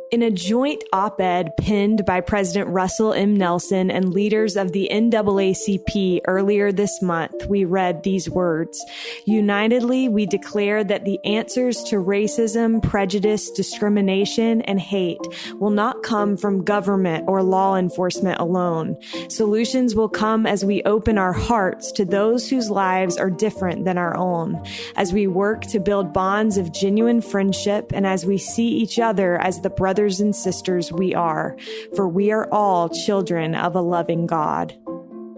In a joint op-ed penned by President Russell M. Nelson and leaders of the NAACP earlier this month, we read these words: "Unitedly, we declare that the answers to racism, prejudice, discrimination, and hate will not come from government or law enforcement alone. Solutions will come as we open our hearts to those whose lives are different than our own, as we work to build bonds of genuine friendship, and as we see each other as the brothers and sisters we are, for we are all children of a loving God."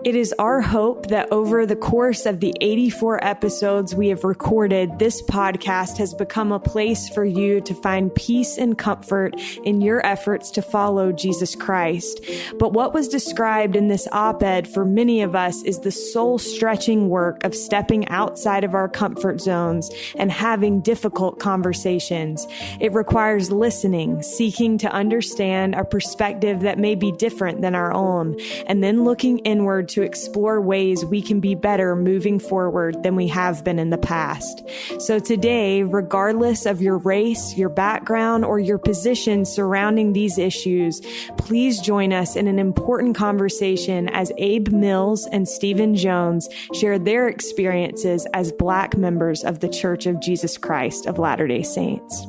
It is our hope that over the course of the 84 episodes we have recorded, this podcast has become a place for you to find peace and comfort in your efforts to follow Jesus Christ. But what was described in this op-ed for many of us is the soul-stretching work of stepping outside of our comfort zones and having difficult conversations. It requires listening, seeking to understand a perspective that may be different than our own, and then looking inward to explore ways we can be better moving forward than we have been in the past. So today, regardless of your race, your background, or your position surrounding these issues, please join us in an important conversation as Abe Mills and Stephen Jones share their experiences as Black members of the Church of Jesus Christ of Latter-day Saints.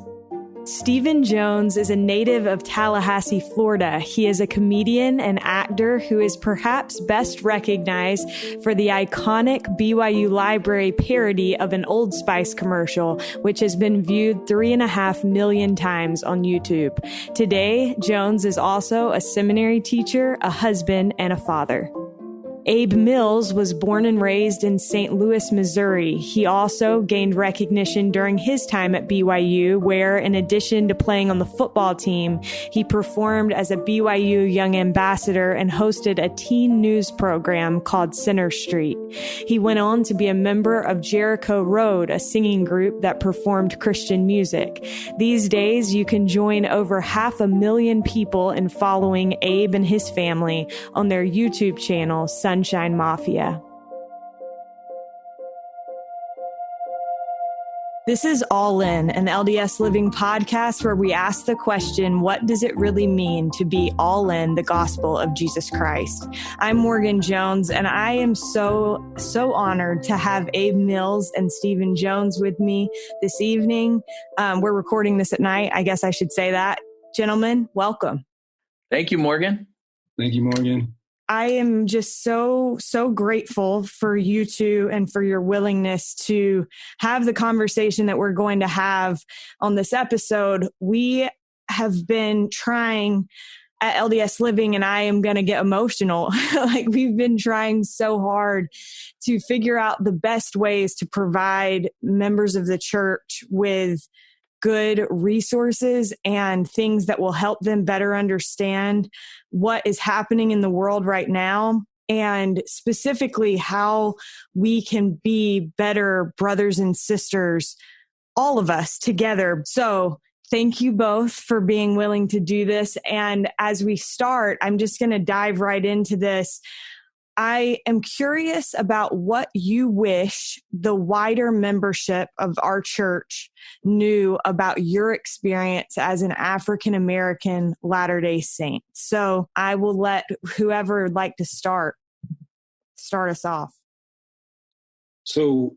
Stephen Jones is a native of Tallahassee, Florida. He is a comedian and actor who is perhaps best recognized for the iconic BYU Library parody of an Old Spice commercial, which has been viewed 3.5 million times on YouTube. Today, Jones is also a seminary teacher, a husband, and a father. Abe Mills was born and raised in St. Louis, Missouri. He also gained recognition during his time at BYU, where, in addition to playing on the football team, he performed as a BYU Young Ambassador and hosted a teen news program called Center Street. He went on to be a member of Jericho Road, a singing group that performed Christian music. These days, you can join over 500,000 people in following Abe and his family on their YouTube channel, Sunshine Mafia. This is All In, an LDS Living podcast where we ask the question, what does it really mean to be all in the gospel of Jesus Christ? I'm Morgan Jones, and I am so honored to have Abe Mills and Stephen Jones with me this evening. We're recording this at night. I guess I should say that. Gentlemen, welcome. Thank you, Morgan. Thank you, Morgan. I am just so grateful for you two and for your willingness to have the conversation that we're going to have on this episode. We have been trying at LDS Living, and I am going to get emotional. Like, we've been trying so hard to figure out the best ways to provide members of the church with good resources and things that will help them better understand what is happening in the world right now, and specifically how we can be better brothers and sisters, all of us together. So thank you both for being willing to do this. And as we start, I'm just going to dive right into this. I am curious about what you wish the wider membership of our church knew about your experience as an African-American Latter-day Saint. So I will let whoever would like to start us off. So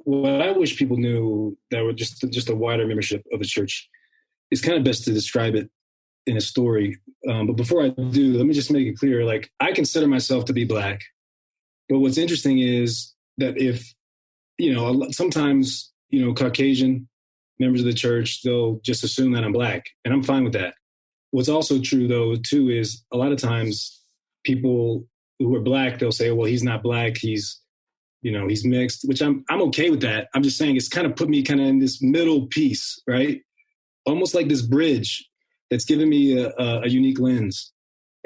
what I wish people knew that were just a wider membership of the church is kind of best to describe it in a story. But before I do, let me just make it clear, like, I consider myself to be Black. But what's interesting is that if, sometimes, Caucasian members of the church, they'll just assume that I'm Black, and I'm fine with that. What's also true, though, too, is a lot of times people who are Black, they'll say, well, he's not Black, he's mixed, which I'm okay with that. I'm just saying it's kind of put me kind of in this middle piece, right? Almost like this bridge that's given me a unique lens.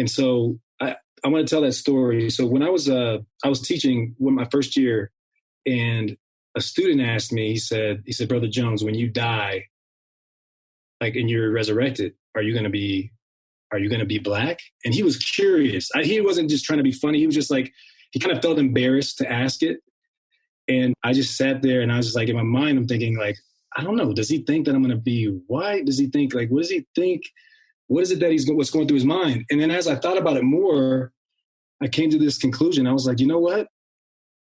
And so I want to tell that story. So when I was teaching my first year, and a student asked me, he said, Brother Jones, when you die, like, and you're resurrected, are you going to be Black? And he was curious. He wasn't just trying to be funny. He was just like, he kind of felt embarrassed to ask it. And I just sat there and I was just like, in my mind, I'm thinking like, I don't know. Does he think that I'm going to be white? Does he think like, what does he think? What is it that what's going through his mind? And then as I thought about it more, I came to this conclusion. I was like, you know what?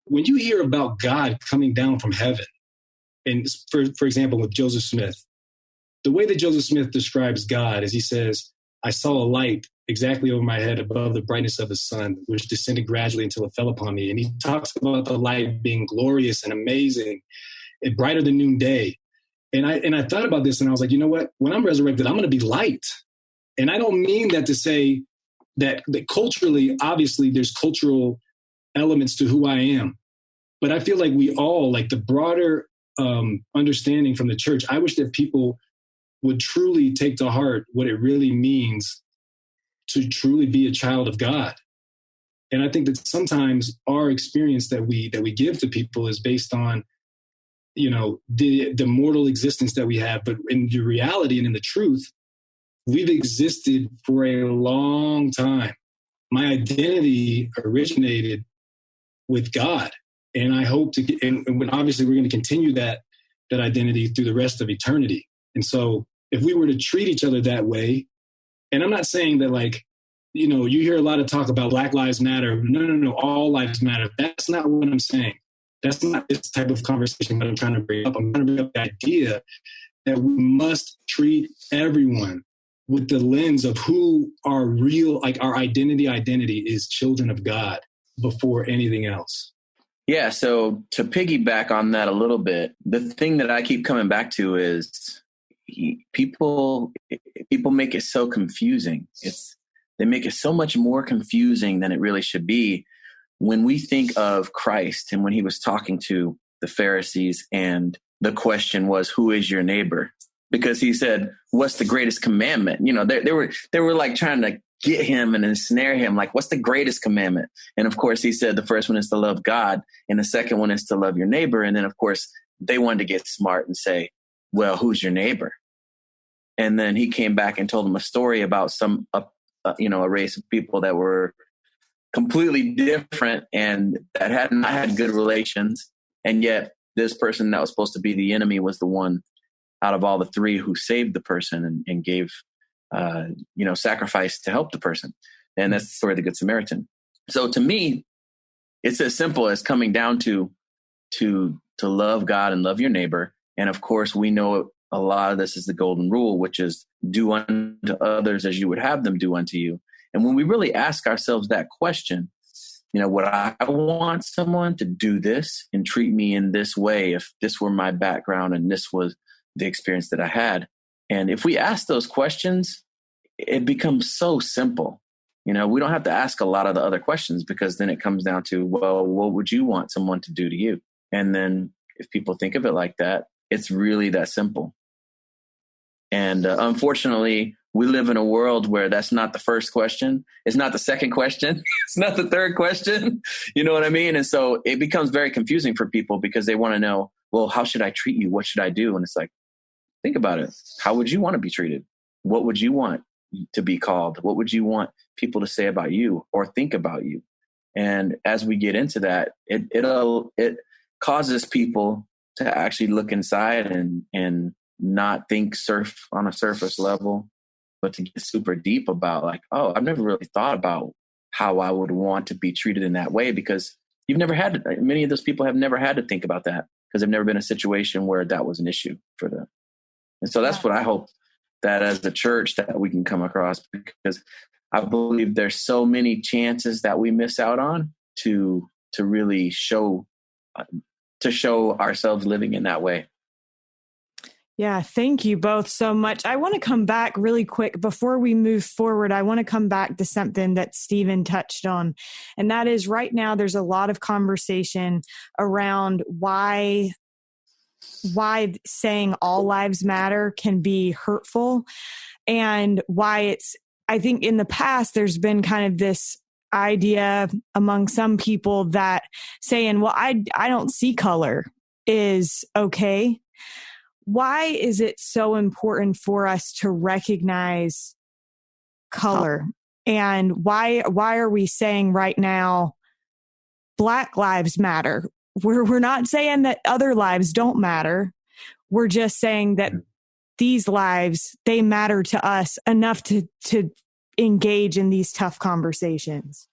When you hear about God coming down from heaven, and for example, with Joseph Smith, the way that Joseph Smith describes God is he says, I saw a light exactly over my head above the brightness of the sun, which descended gradually until it fell upon me. And he talks about the light being glorious and amazing and brighter than noonday. And I thought about this and I was like, you know what? When I'm resurrected, I'm going to be light. And I don't mean that to say that culturally, obviously, there's cultural elements to who I am. But I feel like we all, like the broader understanding from the church, I wish that people would truly take to heart what it really means to truly be a child of God. And I think that sometimes our experience that we give to people is based on, you know, the mortal existence that we have. But in the reality and in the truth, we've existed for a long time. My identity originated with God. And I hope to, and obviously we're going to continue that identity through the rest of eternity. And so if we were to treat each other that way, and I'm not saying that like, you know, you hear a lot of talk about Black Lives Matter. No, all lives matter. That's not what I'm saying. That's not this type of conversation that I'm trying to bring up. I'm trying to bring up the idea that we must treat everyone with the lens of who our real, like our identity is children of God before anything else. Yeah. So to piggyback on that a little bit, the thing that I keep coming back to is people make it so confusing. They make it so much more confusing than it really should be. When we think of Christ and when he was talking to the Pharisees and the question was, who is your neighbor? Because he said, what's the greatest commandment? You know, they were like trying to get him and ensnare him. Like, what's the greatest commandment? And of course, he said the first one is to love God. And the second one is to love your neighbor. And then, of course, they wanted to get smart and say, well, who's your neighbor? And then he came back and told them a story about a race of people that were completely different and that had not had good relations. And yet this person that was supposed to be the enemy was the one out of all the three who saved the person and gave, sacrifice to help the person. And that's the story of the Good Samaritan. So to me, it's as simple as coming down to love God and love your neighbor. And of course, we know a lot of this is the golden rule, which is do unto others as you would have them do unto you. And when we really ask ourselves that question, you know, would I want someone to do this and treat me in this way if this were my background and this was the experience that I had? And if we ask those questions, it becomes so simple. You know, we don't have to ask a lot of the other questions because then it comes down to, well, what would you want someone to do to you? And then if people think of it like that, it's really that simple. And unfortunately, we live in a world where that's not the first question. It's not the second question. It's not the third question. You know what I mean? And so it becomes very confusing for people because they want to know, well, how should I treat you? What should I do? And it's like, think about it. How would you want to be treated? What would you want to be called? What would you want people to say about you or think about you? And as we get into that, it causes people to actually look inside and not think on a surface level, but to get super deep about like, oh, I've never really thought about how I would want to be treated in that way because many of those people have never had to think about that because they've never been in a situation where that was an issue for them. And so that's what I hope that as a church that we can come across, because I believe there's so many chances that we miss out on to really show ourselves living in that way. Yeah, thank you both so much. I want to come back really quick before we move forward. I want to come back to something that Stephen touched on. And that is right now there's a lot of conversation around why saying all lives matter can be hurtful and why I think in the past there's been kind of this idea among some people that saying, well, I don't see color is okay. Why is it so important for us to recognize color? And why are we saying right now, Black lives matter? We're not saying that other lives don't matter. We're just saying that these lives, they matter to us enough to engage in these tough conversations.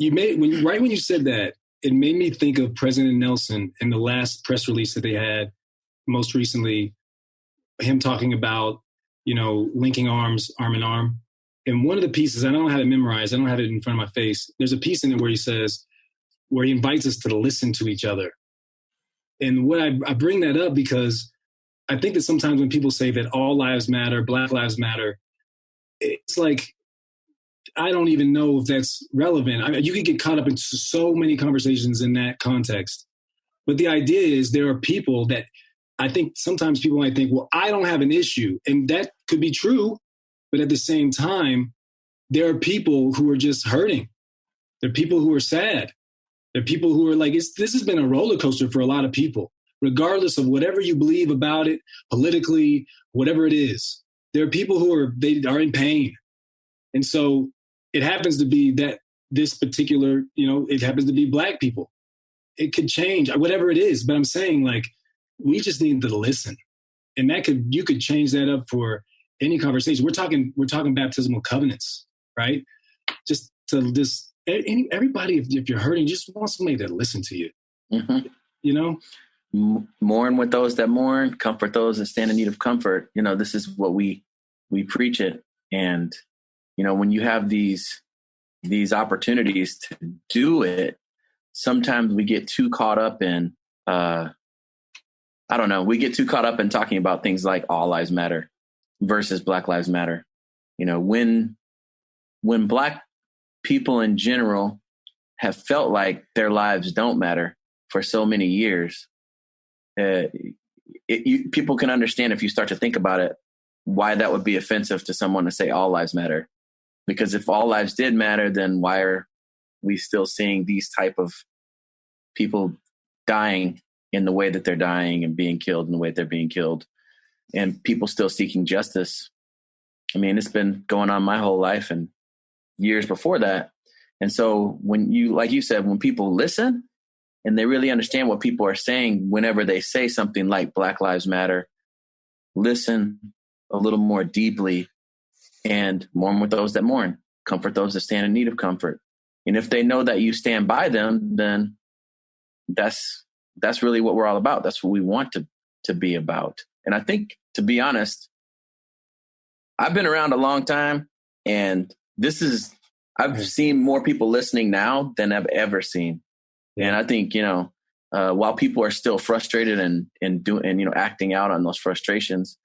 When you said that, it made me think of President Nelson in the last press release that they had most recently, him talking about, linking arms, arm in arm. And one of the pieces, I don't have it memorized, I don't have it in front of my face. There's a piece in it where he invites us to listen to each other. And what I bring that up because I think that sometimes when people say that all lives matter, Black lives matter, it's like, I don't even know if that's relevant. I mean, you can get caught up in so many conversations in that context. But the idea is there are people that I think sometimes people might think, well, I don't have an issue. And that could be true. But at the same time, there are people who are just hurting. There are people who are sad. There are people who are like, this has been a roller coaster for a lot of people, regardless of whatever you believe about it, politically, whatever it is. There are people who are in pain. And so it happens to be that this particular, it happens to be Black people. It could change, whatever it is. But I'm saying, like, we just need to listen. And you could change that up for any conversation. We're talking baptismal covenants, right? Everybody, if you're hurting, just want somebody to listen to you. Mm-hmm. Mourn with those that mourn, comfort those that stand in need of comfort. This is what we preach it. And, when you have these opportunities to do it, sometimes we get too caught up in, we get too caught up in talking about things like all lives matter versus Black lives matter. When Black people in general have felt like their lives don't matter for so many years, people can understand, if you start to think about it, why that would be offensive to someone to say all lives matter. Because if all lives did matter, then why are we still seeing these type of people dying in the way that they're dying and being killed in the way they're being killed, and people still seeking justice? I mean, it's been going on my whole life and years before that. And so like you said, when people listen and they really understand what people are saying, whenever they say something like Black Lives Matter, listen a little more deeply and mourn with those that mourn, comfort those that stand in need of comfort. And if they know that you stand by them, then that's really what we're all about. That's what we want to be about. And I think, to be honest, I've been around a long time, and I've seen more people listening now than I've ever seen. Yeah. And I think, while people are still frustrated and acting out on those frustrations,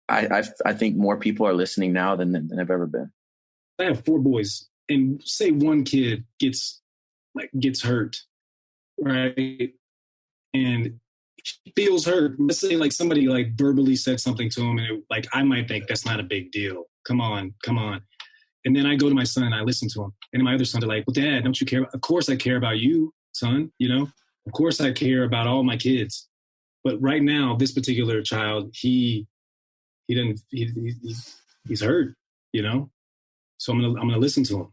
I think more people are listening now than I've ever been. I have 4 boys, and say one kid gets hurt, right? And he feels hurt. Let's say like somebody like verbally said something to him, and I might think that's not a big deal. Come on. And then I go to my son and I listen to him. And my other sons are like, well, Dad, don't you care? Of course I care about you, son. Of course I care about all my kids. But right now, this particular child, he's hurt, So I'm gonna listen to him.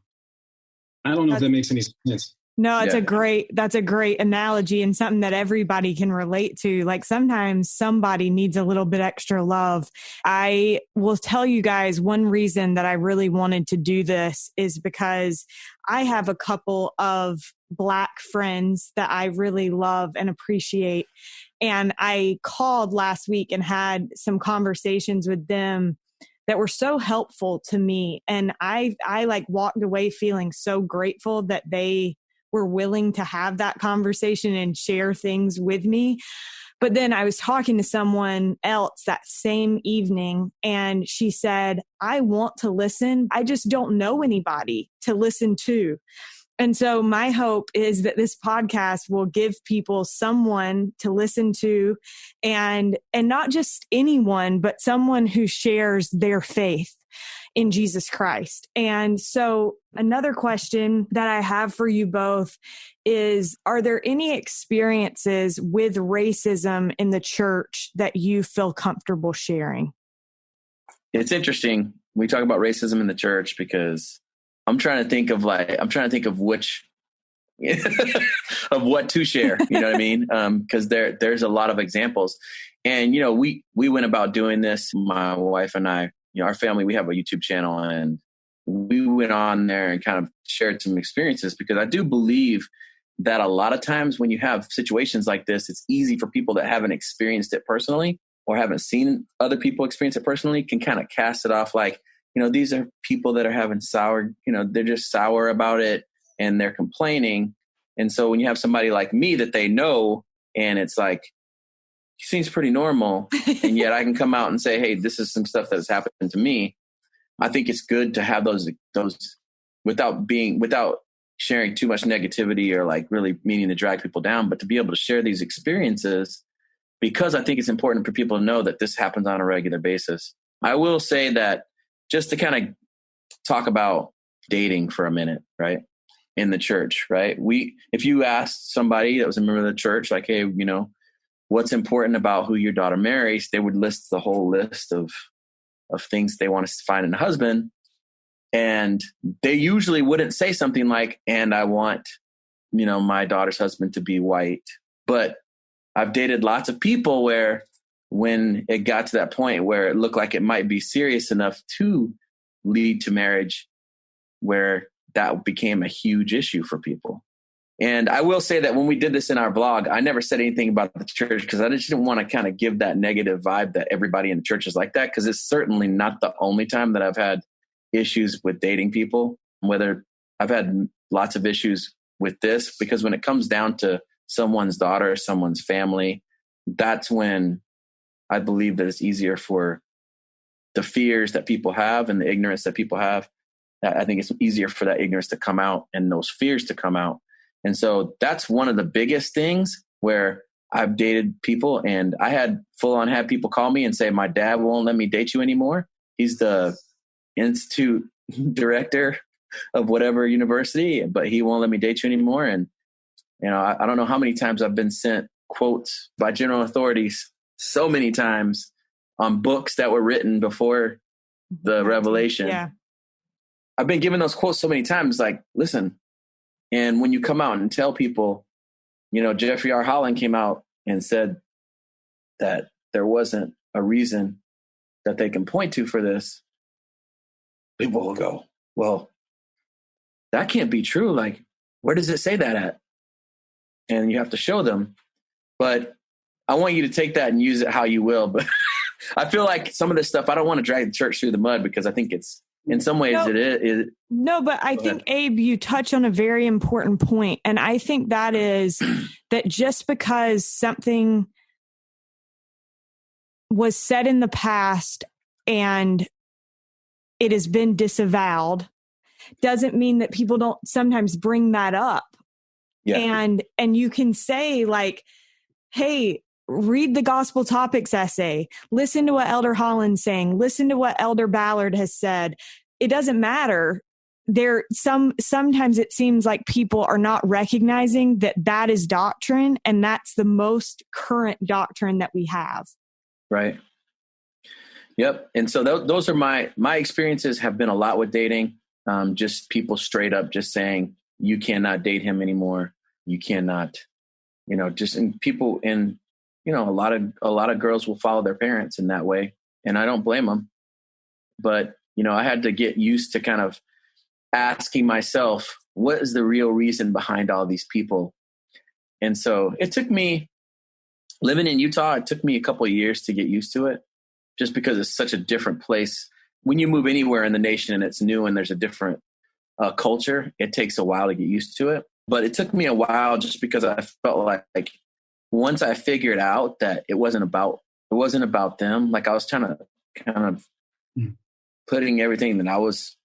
I don't know if that makes any sense. No, that's a great analogy, and something that everybody can relate to. Like, sometimes somebody needs a little bit extra love. I will tell you guys, one reason that I really wanted to do this is because I have a couple of Black friends that I really love and appreciate. And I called last week and had some conversations with them that were so helpful to me. And I walked away feeling so grateful that they were willing to have that conversation and share things with me. But then I was talking to someone else that same evening, and she said, I want to listen. I just don't know anybody to listen to. And so my hope is that this podcast will give people someone to listen to, and not just anyone, but someone who shares their faith in Jesus Christ. And so another question that I have for you both is, are there any experiences with racism in the church that you feel comfortable sharing? It's interesting. We talk about racism in the church because I'm trying to think of which of what to share. You know what I mean? Because there's a lot of examples. And, we went about doing this, my wife and I, our family, we have a YouTube channel, and we went on there and kind of shared some experiences, because I do believe that a lot of times when you have situations like this, it's easy for people that haven't experienced it personally or haven't seen other people experience it personally can kind of cast it off like, these are people that are having sour, they're just sour about it and they're complaining. And so when you have somebody like me that they know, and it's like, he seems pretty normal, and yet I can come out and say, hey, this is some stuff that has happened to me. I think it's good to have those without sharing too much negativity or like really meaning to drag people down, but to be able to share these experiences, because I think it's important for people to know that this happens on a regular basis. I will say that, just to kind of talk about dating for a minute, right? In the church, right? If you asked somebody that was a member of the church, like, hey, what's important about who your daughter marries, they would list the whole list of things they want to find in a husband. And they usually wouldn't say something like, and I want, my daughter's husband to be white. But I've dated lots of people where when it got to that point where it looked like it might be serious enough to lead to marriage, where that became a huge issue for people. And I will say that when we did this in our vlog, I never said anything about the church, because I just didn't want to kind of give that negative vibe that everybody in the church is like that, because it's certainly not the only time that I've had issues with dating people. Whether I've had lots of issues with this, because when it comes down to someone's daughter, someone's family, that's when I believe that it's easier for the fears that people have and the ignorance that people have. I think it's easier for that ignorance to come out and those fears to come out. And so that's one of the biggest things where I've dated people, and I had people call me and say, my dad won't let me date you anymore. He's the institute director of whatever university, but he won't let me date you anymore. And, I don't know how many times I've been sent quotes by general authorities, so many times, on books that were written before the revelation. Yeah. I've been given those quotes so many times, like, listen, and when you come out and tell people, Jeffrey R. Holland came out and said that there wasn't a reason that they can point to for this, people will go, well, that can't be true. Like, where does it say that at? And you have to show them. But I want you to take that and use it how you will. But I feel like some of this stuff, I don't want to drag the church through the mud, because I think it's, in some ways, it is. No, but I think, Abe, you touch on a very important point. And I think that is that just because something was said in the past and it has been disavowed, doesn't mean that people don't sometimes bring that up. Yeah. And you can say, like, hey, read the Gospel Topics essay, listen to what Elder Holland's saying, listen to what Elder Ballard has said. It doesn't matter. Sometimes it seems like people are not recognizing that is doctrine, and that's the most current doctrine that we have. Right. Yep. And so those are my experiences have been a lot with dating. Just people straight up just saying, you cannot date him anymore. You cannot, and people in, a lot of girls will follow their parents in that way. And I don't blame them. But, I had to get used to kind of asking myself, what is the real reason behind all these people? And so it took me, living in Utah, it took me a couple of years to get used to it, just because it's such a different place. When you move anywhere in the nation and it's new and there's a different culture, it takes a while to get used to it. But it took me a while, just because I felt like once I figured out that it wasn't about them, like I was trying to kind of putting everything that I was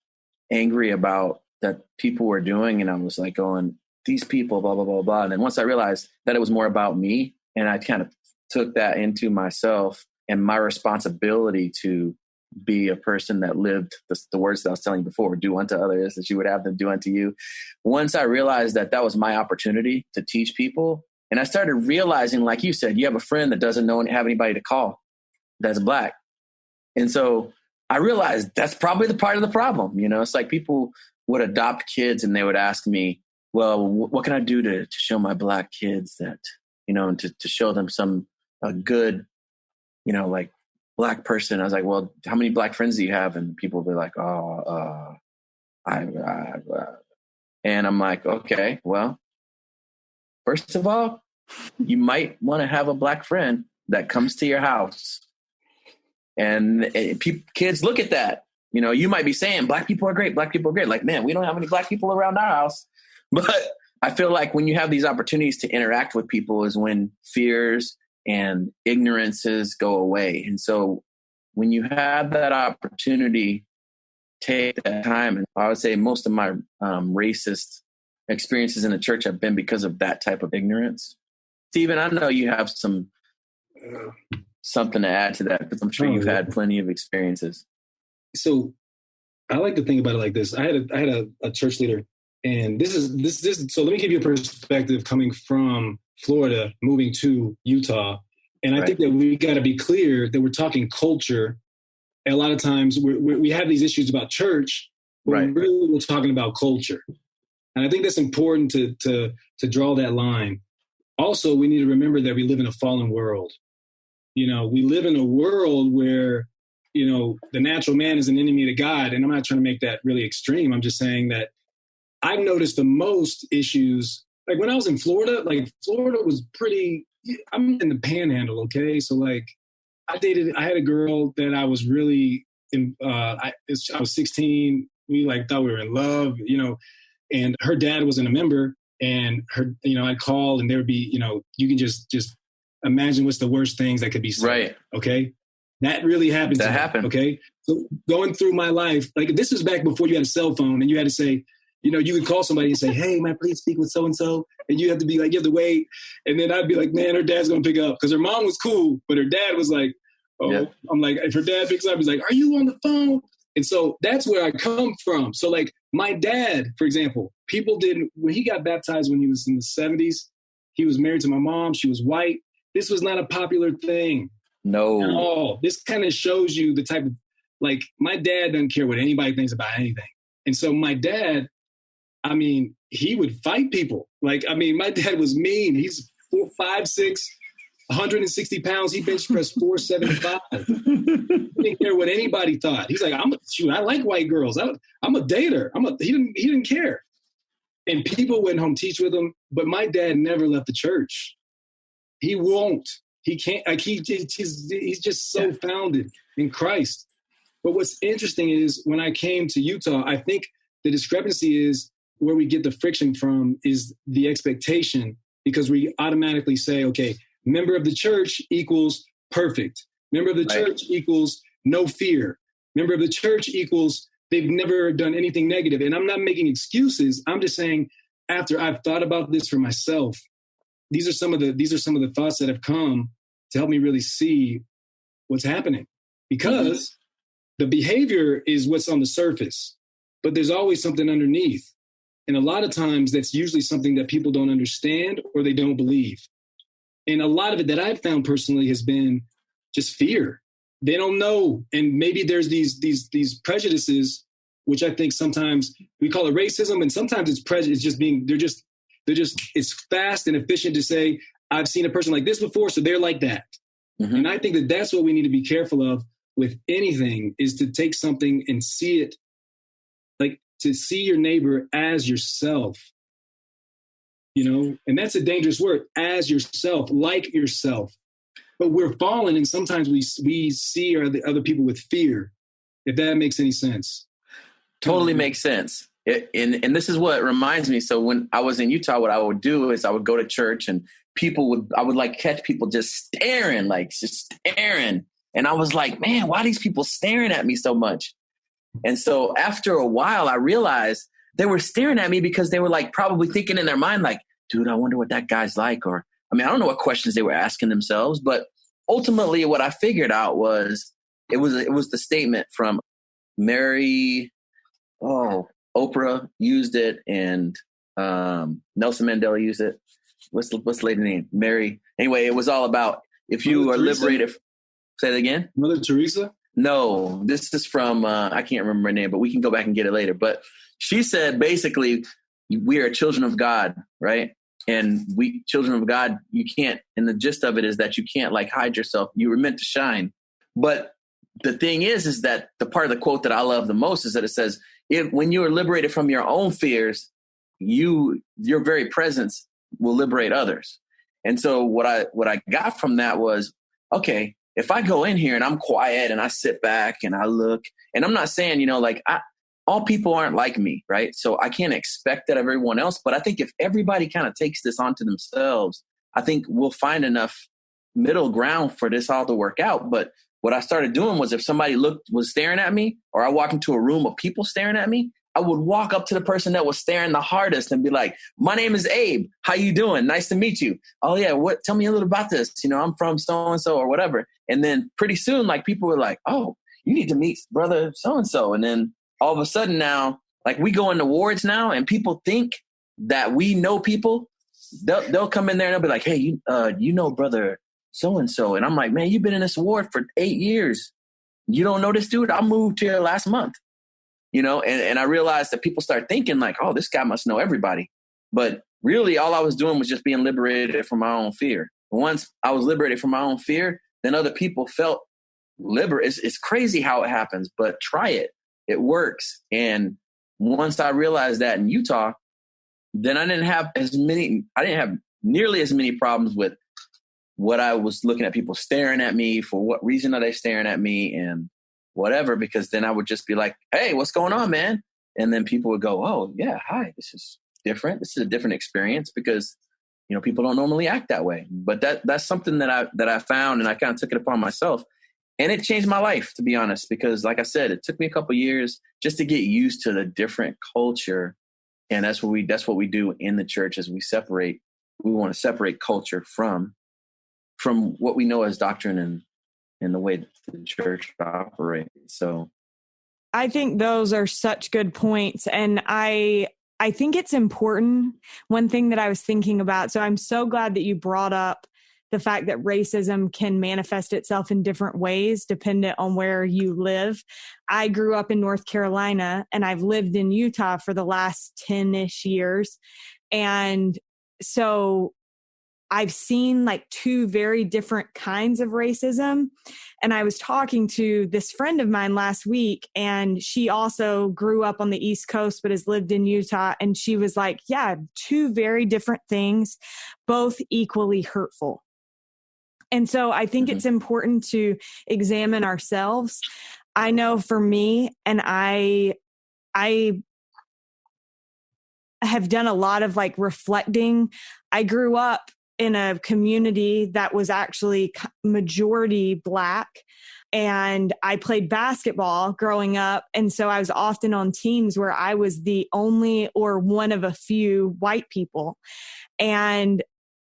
angry about that people were doing, and I was like going, these people, blah, blah, blah, blah. And then once I realized that it was more about me, and I kind of took that into myself and my responsibility to be a person that lived the words that I was telling you before, do unto others that you would have them do unto you. Once I realized that was my opportunity to teach people, and I started realizing, like you said, you have a friend that doesn't have anybody to call that's Black. And so I realized that's probably the part of the problem. It's like people would adopt kids and they would ask me, well, what can I do to show my Black kids that, and to show them a good like Black person. I was like, well, how many Black friends do you have? And people will be like, and I'm like, okay, well, first of all, you might want to have a Black friend that comes to your house. And kids look at that. You might be saying Black people are great. Black people are great. Like, man, we don't have any Black people around our house. But I feel like when you have these opportunities to interact with people is when fears and ignorances go away. And so when you have that opportunity, take that time. And I would say most of my racist experiences in the church have been because of that type of ignorance. Stephen, I know you have something to add to that, because I'm sure you've had plenty of experiences. So I like to think about it like this. I had a church leader, and this is so let me give you a perspective coming from Florida, moving to Utah. And I think that we got to be clear that we're talking culture. And a lot of times we have these issues about church, but really we're talking about culture. And I think that's important to draw that line. Also, we need to remember that we live in a fallen world. We live in a world where, the natural man is an enemy to God. And I'm not trying to make that really extreme. I'm just saying that I've noticed the most issues, like when I was in Florida, like Florida was I'm in the panhandle. Okay. So like I had a girl that I was really I was 16. We thought we were in love, and her dad wasn't a member, and her, I'd call and there would be, you can just imagine what's the worst things that could be said. Right. Okay. That really happened. That happened. Okay. So going through my life, like this is back before you had a cell phone and you had to say, you could call somebody and say, hey, may I please speak with so-and-so? And you have to be like, you have to wait. And then I'd be like, man, her dad's going to pick up. Because her mom was cool, but her dad was like, oh, yeah. I'm like, if her dad picks up, he's like, are you on the phone? And so that's where I come from. So like my dad, for example, when he got baptized when he was in the 70s, he was married to my mom. She was white. This was not a popular thing. No. At all. This kind of shows you the type of, like, my dad doesn't care what anybody thinks about anything. And so my dad, he would fight people. Like, my dad was mean. He's 5'6", 160 pounds. He bench pressed 475. He didn't care what anybody thought. He's like, I like white girls. I'm a dater. He didn't care. And people went home teach with him. But my dad never left the church. He won't. He can't. Like he's just so founded in Christ. But what's interesting is when I came to Utah, I think the discrepancy is where we get the friction from is the expectation, because we automatically say, okay, member of the church equals perfect. Member of the church equals no fear. Member of the church equals they've never done anything negative. And I'm not making excuses. I'm just saying, after I've thought about this for myself, these are some of the thoughts that have come to help me really see what's happening. Because the behavior is what's on the surface, but there's always something underneath. And a lot of times that's usually something that people don't understand or they don't believe. And a lot of it that I've found personally has been just fear. They don't know. And maybe there's these prejudices, which I think sometimes we call it racism. And sometimes it's prejudice, it's fast and efficient to say, I've seen a person like this before, so they're like that. Mm-hmm. And I think that that's what we need to be careful of with anything, is to take something and see it, like to see your neighbor as yourself, and that's a dangerous word, as yourself, like yourself. But we're fallen, and sometimes we see the other people with fear, if that makes any sense. Totally makes sense. And this is what reminds me. So when I was in Utah, what I would do is I would go to church and I would like catch people just staring. And I was like, man, why are these people staring at me so much? And so after a while, I realized they were staring at me because they were like probably thinking in their mind, like, dude, I wonder what that guy's like. Or, I don't know what questions they were asking themselves, but ultimately what I figured out was it was the statement from Mary, Oprah used it, and Nelson Mandela used it. What's the lady name? Mary. Anyway, it was all about if you Mother are Teresa? liberated. Say that again. Mother Teresa? No, this is from, I can't remember her name, but we can go back and get it later. But she said, basically, we are children of God, right? And we, children of God, you can't, and the gist of it is that you can't like hide yourself. You were meant to shine. But the thing is that the part of the quote that I love the most is that it says, when you are liberated from your own fears, your very presence will liberate others. And so what I got from that was, okay, if I go in here and I'm quiet and I sit back and I look, and I'm not saying, all people aren't like me, right? So I can't expect that of everyone else. But I think if everybody kind of takes this onto themselves, I think we'll find enough middle ground for this all to work out. But what I started doing was if somebody was staring at me, or I walked into a room of people staring at me, I would walk up to the person that was staring the hardest and be like, my name is Abe. How you doing? Nice to meet you. Oh yeah. Tell me a little about this. I'm from so-and-so or whatever. And then pretty soon, like people were like, oh, you need to meet brother so-and-so. And then all of a sudden now, like we go into wards now and people think that we know people. They'll come in there and they'll be like, hey, you know brother so-and-so. And I'm like, man, you've been in this ward for 8 years. You don't know this dude? I moved here last month, and I realized that people start thinking like, oh, this guy must know everybody. But really all I was doing was just being liberated from my own fear. Once I was liberated from my own fear, then other people felt liberated. It's crazy how it happens, but try it. It works. And once I realized that in Utah, then I didn't have nearly as many problems with what I was looking at people staring at me. For what reason are they staring at me and whatever? Because then I would just be like, hey, what's going on, man? And then people would go, oh yeah, hi, this is different. This is a different experience because, people don't normally act that way. But that's something that I found, and I kind of took it upon myself. And it changed my life, to be honest, because like I said, it took me a couple of years just to get used to the different culture. And that's what we do in the church is we want to separate culture from what we know as doctrine and the way the church operates. So I think those are such good points. And I think it's important. One thing that I was thinking about, so I'm so glad that you brought up the fact that racism can manifest itself in different ways dependent on where you live. I grew up in North Carolina and I've lived in Utah for the last 10-ish years. And so I've seen like two very different kinds of racism. And I was talking to this friend of mine last week, and she also grew up on the East Coast, but has lived in Utah. And she was like, yeah, two very different things, both equally hurtful. And so I think it's important to examine ourselves. I know for me, and I have done a lot of like reflecting. I grew up in a community that was actually majority Black, and I played basketball growing up. And so I was often on teams where I was the only or one of a few white people. And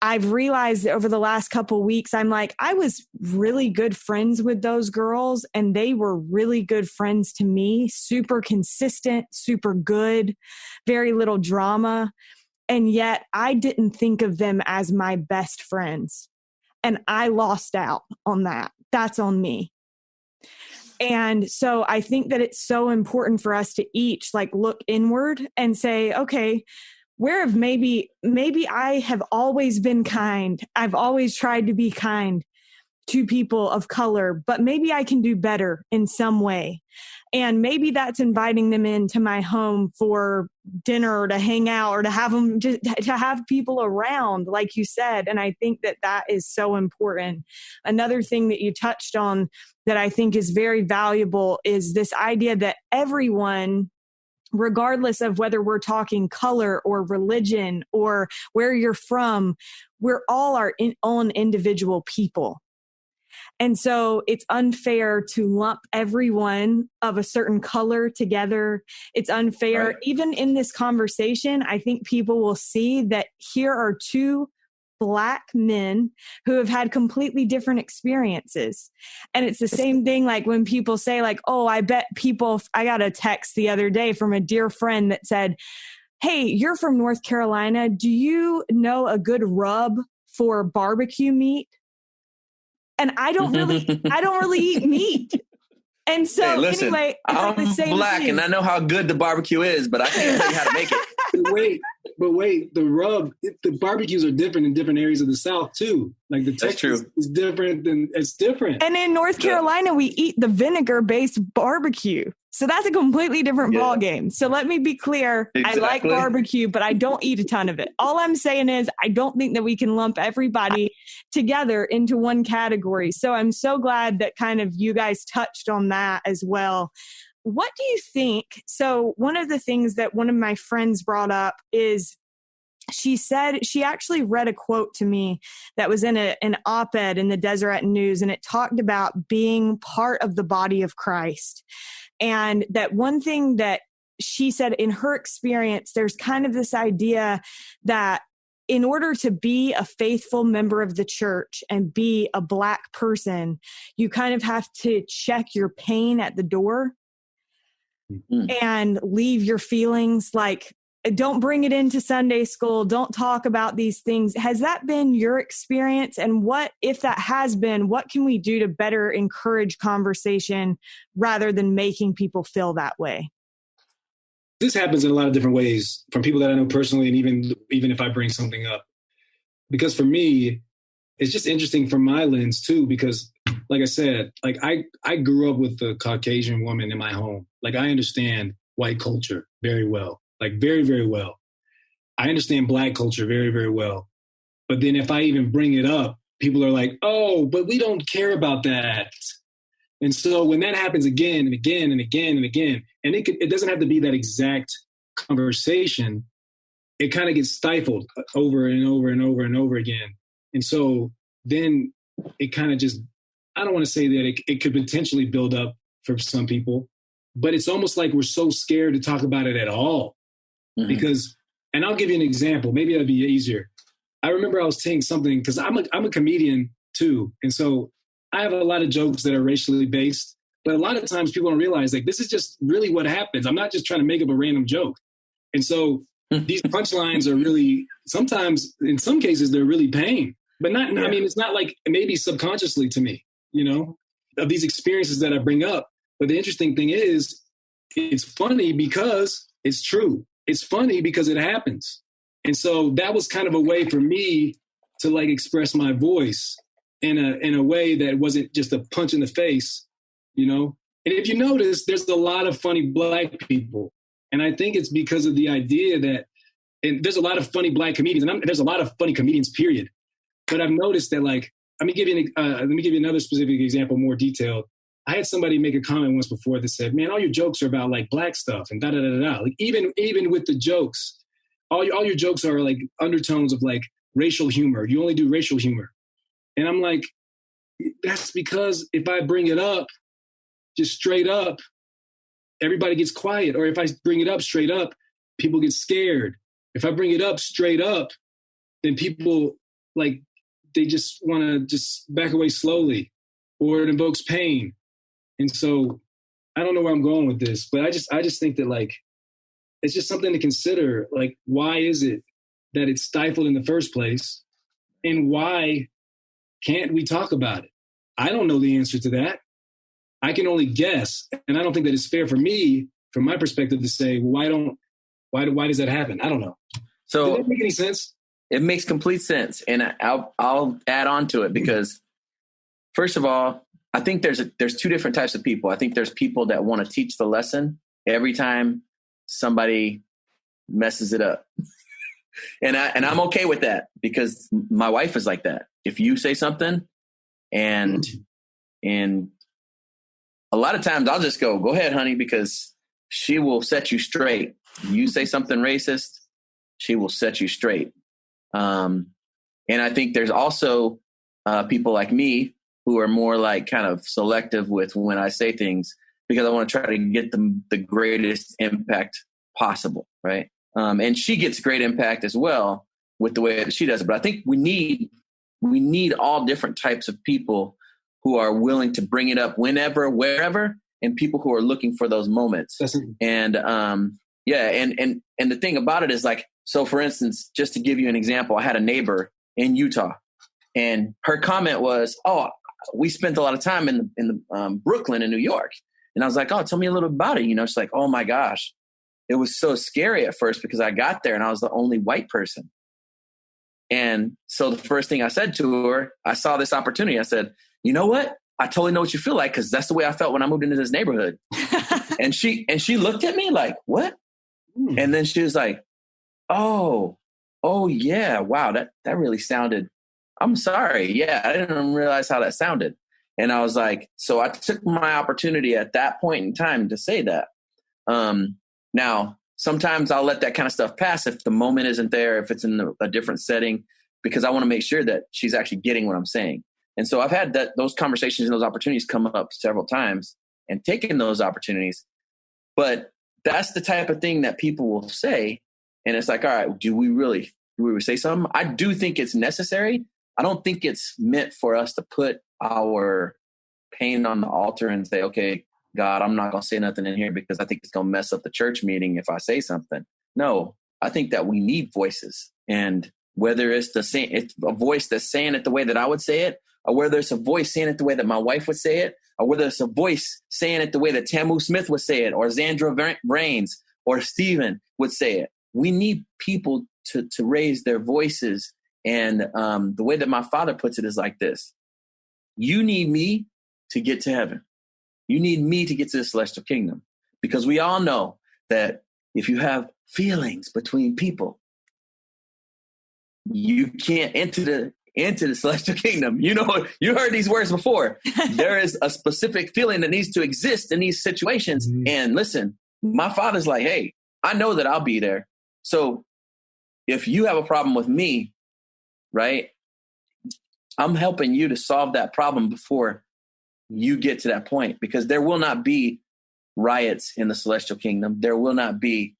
I've realized that over the last couple of weeks, I'm like, I was really good friends with those girls, and they were really good friends to me, super consistent, super good, very little drama. And yet I didn't think of them as my best friends. And I lost out on that. That's on me. And so I think that it's so important for us to each like look inward and say, okay, where have maybe I have always been kind. I've always tried to be kind to people of color, but maybe I can do better in some way. And maybe that's inviting them into my home for dinner or to hang out or to have them to have people around, like you said. And I think that is so important. Another thing that you touched on that I think is very valuable is this idea that everyone, regardless of whether we're talking color or religion or where you're from, we're all our own individual people. And so it's unfair to lump everyone of a certain color together. It's unfair. Right. Even in this conversation, I think people will see that here are two Black men who have had completely different experiences. And it's the same thing like when people say like, oh, I got a text the other day from a dear friend that said, hey, you're from North Carolina. Do you know a good rub for barbecue meat? And I don't really eat meat. And so hey, listen, anyway, it's like the same black thing. and I know how good the barbecue is, but I can't tell you how to make it. Wait, the rub, the barbecues are different in different areas of the South too. Like the Texas is different it's different. And in North Carolina, we eat the vinegar-based barbecue. So that's a completely different ball game. So let me be clear. Exactly. I like barbecue, but I don't eat a ton of it. All I'm saying is I don't think that we can lump everybody together into one category. So I'm so glad that kind of you guys touched on that as well. What do you think? So one of the things that one of my friends brought up is she said she actually read a quote to me that was in an op-ed in the Deseret News, and it talked about being part of the body of Christ. And that one thing that she said in her experience, there's kind of this idea that in order to be a faithful member of the church and be a Black person, you kind of have to check your pain at the door and leave your feelings, like, don't bring it into Sunday school. Don't talk about these things. Has that been your experience? And what, if that has been, what can we do to better encourage conversation rather than making people feel that way? This happens in a lot of different ways from people that I know personally, and even if I bring something up. Because for me, it's just interesting from my lens too, because like I said, like I grew up with a Caucasian woman in my home. Like I understand white culture very well. Like very, very well. I understand Black culture very, very well. But then if I even bring it up, people are like, oh, but we don't care about that. And so when that happens again and again and again and again, and it doesn't have to be that exact conversation, it kind of gets stifled over and over and over and over again. And so then it kind of just, I don't want to say that it could potentially build up for some people, but it's almost like we're so scared to talk about it at all. Mm-hmm. Because, and I'll give you an example, maybe that'd be easier. I remember I was saying something, because I'm a comedian too. And so I have a lot of jokes that are racially based, but a lot of times people don't realize, like, this is just really what happens. I'm not just trying to make up a random joke. And so these punchlines are really, sometimes, in some cases, they're really pain. But not, I mean, it's not like maybe subconsciously to me, you know, of these experiences that I bring up. But the interesting thing is, it's funny because it's true. It's funny because it happens. And so that was kind of a way for me to like express my voice in a way that wasn't just a punch in the face, you know? And if you notice, there's a lot of funny Black people. And I think it's because of the idea that, and there's a lot of funny Black comedians, and there's a lot of funny comedians, period. But I've noticed that, like, let me give you another specific example, more detailed. I had somebody make a comment once before that said, man, all your jokes are about like Black stuff and da-da-da-da-da. Like even with the jokes, all your jokes are like undertones of like racial humor. You only do racial humor. And I'm like, that's because if I bring it up, just straight up, everybody gets quiet. Or if I bring it up straight up, people get scared. If I bring it up straight up, then people like, they just want to just back away slowly, or it invokes pain. And so I don't know where I'm going with this, but I just think that like, it's just something to consider. Like, why is it that it's stifled in the first place? And why can't we talk about it? I don't know the answer to that. I can only guess. And I don't think that it's fair for me, from my perspective, to say, well, why does that happen? I don't know. So does that make any sense? It makes complete sense. And I'll add on to it because first of all, I think there's two different types of people. I think there's people that want to teach the lesson every time somebody messes it up. And I'm okay with that because my wife is like that. If you say something and a lot of times I'll just go ahead, honey, because she will set you straight. You say something racist, she will set you straight. And I think there's also people like me who are more like kind of selective with when I say things because I want to try to get them the greatest impact possible, right? And she gets great impact as well with the way that she does it. But I think we need all different types of people who are willing to bring it up whenever, wherever, and people who are looking for those moments. And and the thing about it is like, so for instance, just to give you an example, I had a neighbor in Utah, and her comment was, "Oh, we spent a lot of time in Brooklyn in New York." And I was like, oh, tell me a little about it. She's like, oh my gosh. It was so scary at first because I got there and I was the only white person. And so the first thing I said to her, I saw this opportunity. I said, you know what? I totally know what you feel like, because that's the way I felt when I moved into this neighborhood. and she looked at me like, what? And then she was like, oh yeah, wow, that really sounded, I'm sorry. Yeah, I didn't realize how that sounded. And I was like, so I took my opportunity at that point in time to say that. Now, sometimes I'll let that kind of stuff pass if the moment isn't there, if it's in a different setting, because I want to make sure that she's actually getting what I'm saying. And so I've had those conversations and those opportunities come up several times and taken those opportunities. But that's the type of thing that people will say. And it's like, all right, do we say something? I do think it's necessary. I don't think it's meant for us to put our pain on the altar and say, okay, God, I'm not going to say nothing in here because I think it's going to mess up the church meeting if I say something. No, I think that we need voices. And whether it's a voice that's saying it the way that I would say it, or whether it's a voice saying it the way that my wife would say it, or whether it's a voice saying it the way that Tamu Smith would say it, or Zandra Brains, or Stephen would say it. We need people to raise their voices. And the way that my father puts it is like this. You need me to get to heaven. You need me to get to the celestial kingdom, because we all know that if you have feelings between people, you can't enter the celestial kingdom. You heard these words before. There is a specific feeling that needs to exist in these situations. Mm-hmm. And listen, my father's like, hey, I know that I'll be there. So if you have a problem with me, right, I'm helping you to solve that problem before you get to that point, because there will not be riots in the celestial kingdom. There will not be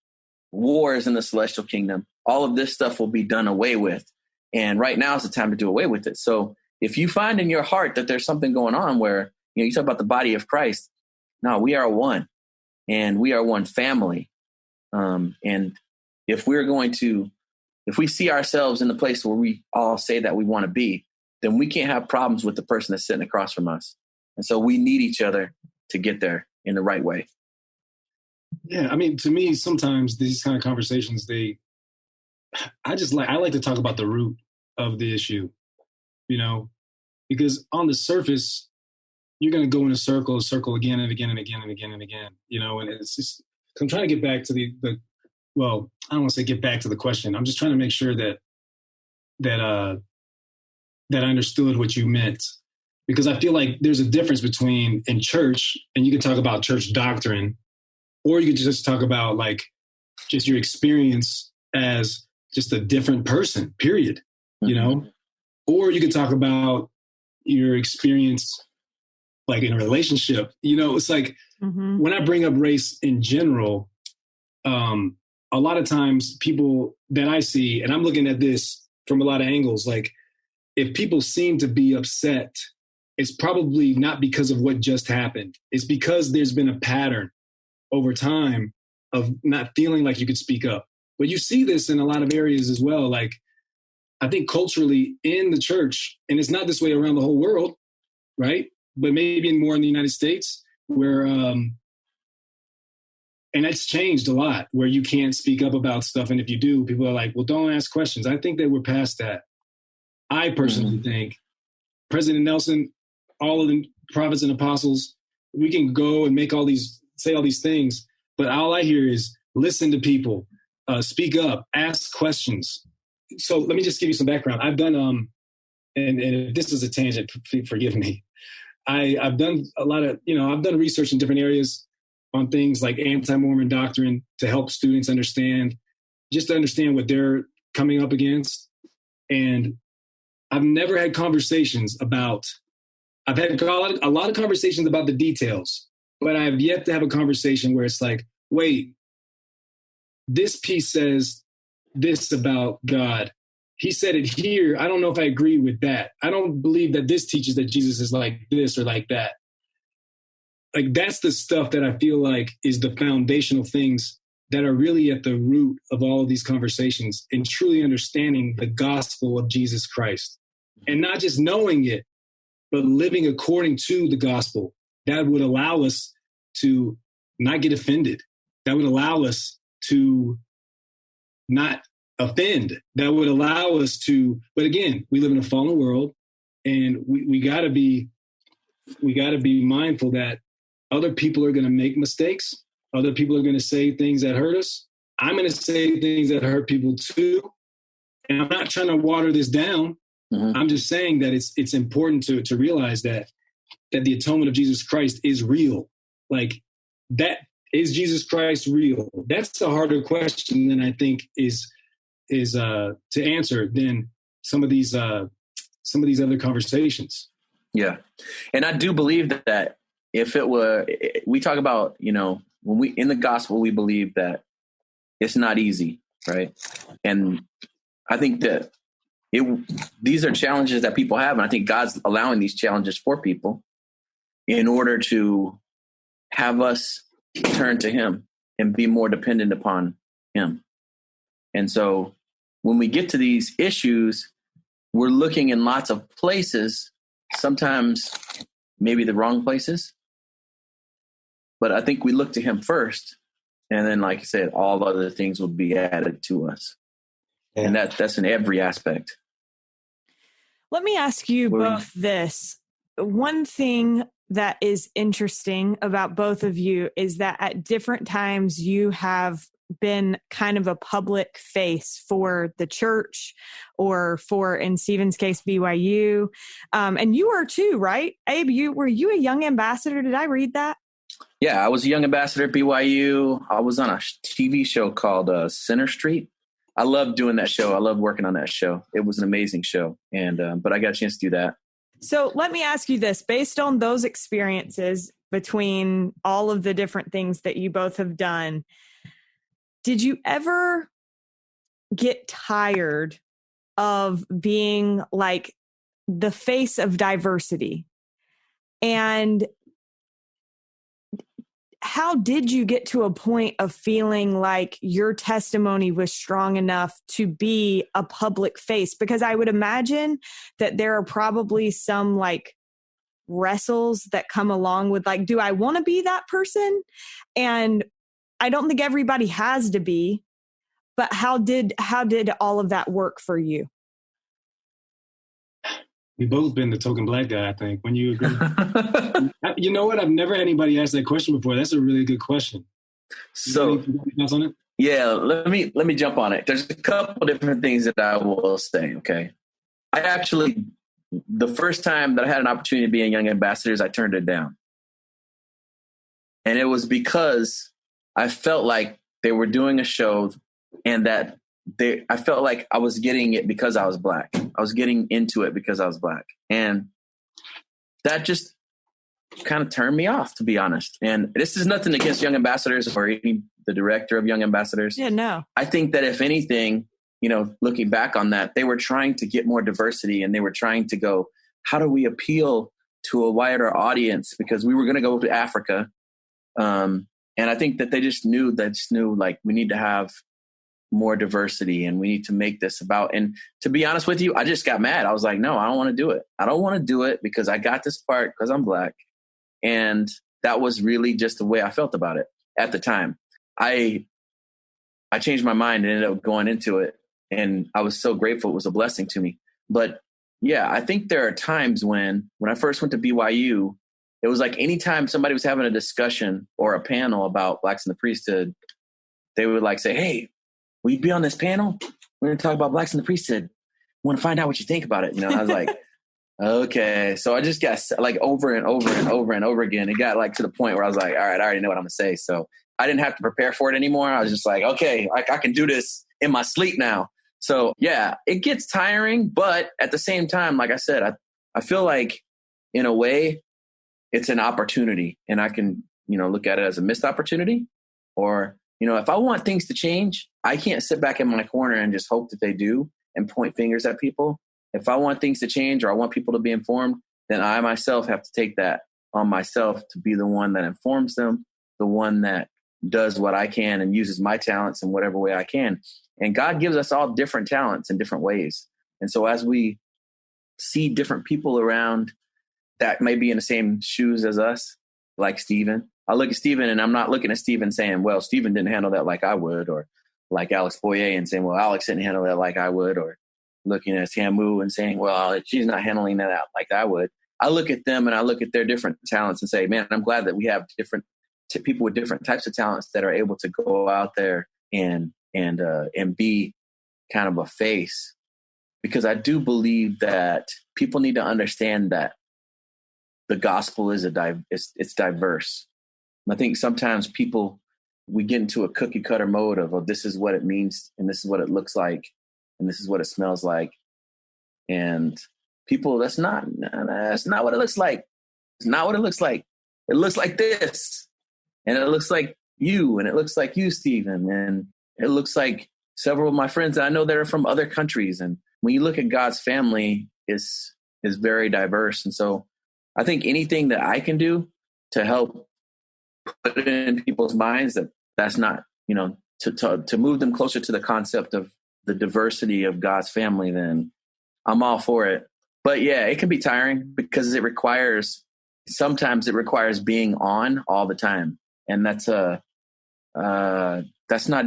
wars in the celestial kingdom. All of this stuff will be done away with. And right now is the time to do away with it. So if you find in your heart that there's something going on where, you talk about the body of Christ. No, we are one, and we are one family. And if we see ourselves in the place where we all say that we want to be, then we can't have problems with the person that's sitting across from us. And so we need each other to get there in the right way. Yeah. I mean, to me, sometimes these kind of conversations, I like to talk about the root of the issue, because on the surface, you're going to go in a circle again and again and again and again and again, and it's just, I'm trying to get back to well, I don't want to say get back to the question. I'm just trying to make sure that I understood what you meant, because I feel like there's a difference between in church, and you can talk about church doctrine, or you could just talk about like just your experience as just a different person, period, or you could talk about your experience like in a relationship, it's like when I bring up race in general, a lot of times people that I see, and I'm looking at this from a lot of angles, like if people seem to be upset, it's probably not because of what just happened. It's because there's been a pattern over time of not feeling like you could speak up. But you see this in a lot of areas as well. Like, I think culturally in the church, and it's not this way around the whole world, right? But maybe more in the United States, where, and that's changed a lot, where you can't speak up about stuff. And if you do, people are like, well, don't ask questions. I think that we're past that. I personally think President Nelson, all of the prophets and apostles, we can go and say all these things, but all I hear is listen to people. Speak up, ask questions. So let me just give you some background. I've done, and if this is a tangent, forgive me. I've done a lot of, I've done research in different areas on things like anti-Mormon doctrine to help students understand what they're coming up against. And I've never had conversations I've had a lot of conversations about the details, but I've yet to have a conversation where it's like, wait, this piece says this about God. He said it here. I don't know if I agree with that. I don't believe that this teaches that Jesus is like this or like that. Like, that's the stuff that I feel like is the foundational things that are really at the root of all of these conversations, and truly understanding the gospel of Jesus Christ, and not just knowing it, but living according to the gospel. That would allow us to not get offended, that would allow us to not offend, that would allow us to, but again, we live in a fallen world, and we gotta be mindful that other people are going to make mistakes. Other people are going to say things that hurt us. I'm going to say things that hurt people too. And I'm not trying to water this down. Mm-hmm. I'm just saying that it's important to realize that the atonement of Jesus Christ is real. Like, that is Jesus Christ real? That's a harder question than I think is to answer than some of these other conversations. Yeah. And I do believe that if it were, we talk about, when we, in the gospel, we believe that it's not easy, right? And I think that these are challenges that people have. And I think God's allowing these challenges for people in order to have us turn to him and be more dependent upon him. And so when we get to these issues, we're looking in lots of places, sometimes maybe the wrong places. But I think we look to him first. And then, like I said, all other things will be added to us. Yeah. And that's in every aspect. Let me ask you both this. One thing that is interesting about both of you is that at different times you have been kind of a public face for the church, or for, in Stephen's case, BYU. And you were too, right? Abe, were you a young ambassador? Did I read that? Yeah, I was a young ambassador at BYU. I was on a TV show called Center Street. I loved doing that show. I loved working on that show. It was an amazing show. And but I got a chance to do that. So let me ask you this, based on those experiences between all of the different things that you both have done, did you ever get tired of being like the face of diversity? And how did you get to a point of feeling like your testimony was strong enough to be a public face? Because I would imagine that there are probably some like wrestles that come along with like, do I want to be that person? And I don't think everybody has to be, but how did all of that work for you? We've both been the token black guy, I think. When you agree, you know what? I've never had anybody ask that question before. That's a really good question. So, on it? Yeah, let me jump on it. There's a couple different things that I will say. Okay, I actually, the first time that I had an opportunity to be in Young Ambassadors, I turned it down, and it was because I felt like they were doing a show, and that I felt like I was getting it because I was black. I was getting into it because I was black. And that just kind of turned me off, to be honest. And this is nothing against Young Ambassadors or even the director of Young Ambassadors. Yeah, no. I think that if anything, looking back on that, they were trying to get more diversity, and they were trying to go, how do we appeal to a wider audience? Because we were going to go to Africa. And I think that they just knew like, we need to have more diversity, and we need to make this about, and to be honest with you, I just got mad. I was like, no, I don't want to do it. I don't want to do it because I got this part because I'm black. And that was really just the way I felt about it at the time. I changed my mind and ended up going into it, and I was so grateful. It was a blessing to me. But yeah, I think there are times when I first went to BYU, it was like anytime somebody was having a discussion or a panel about blacks in the priesthood, they would like say, hey, will you be on this panel? We're going to talk about blacks in the priesthood. Want to find out what you think about it. I was like, okay. So I just got like over and over and over and over again. It got like to the point where I was like, all right, I already know what I'm going to say. So I didn't have to prepare for it anymore. I was just like, okay, I can do this in my sleep now. So yeah, it gets tiring, but at the same time, like I said, I feel like in a way it's an opportunity, and I can, look at it as a missed opportunity, or if I want things to change, I can't sit back in my corner and just hope that they do and point fingers at people. If I want things to change, or I want people to be informed, then I myself have to take that on myself to be the one that informs them, the one that does what I can and uses my talents in whatever way I can. And God gives us all different talents in different ways. And so as we see different people around that may be in the same shoes as us, like Stephen, I look at Stephen and I'm not looking at Stephen saying, well, Stephen didn't handle that like I would, or like Alex Boyer and saying, well, Alex didn't handle that like I would, or looking at Samu and saying, well, she's not handling that like I would. I look at them and I look at their different talents and say, man, I'm glad that we have different people with different types of talents that are able to go out there and be kind of a face, because I do believe that people need to understand that the gospel is it's diverse. And I think sometimes we get into a cookie cutter mode of, oh, this is what it means, and this is what it looks like, and this is what it smells like. And people, that's not what it looks like. It's not what it looks like. It looks like this. And it looks like you, and it looks like you, Stephen. And it looks like several of my friends that I know that are from other countries. And when you look at God's family, is very diverse. And so I think anything that I can do to help put it in people's minds that's not, to move them closer to the concept of the diversity of God's family, then I'm all for it. But yeah, it can be tiring because sometimes it requires being on all the time. And that's not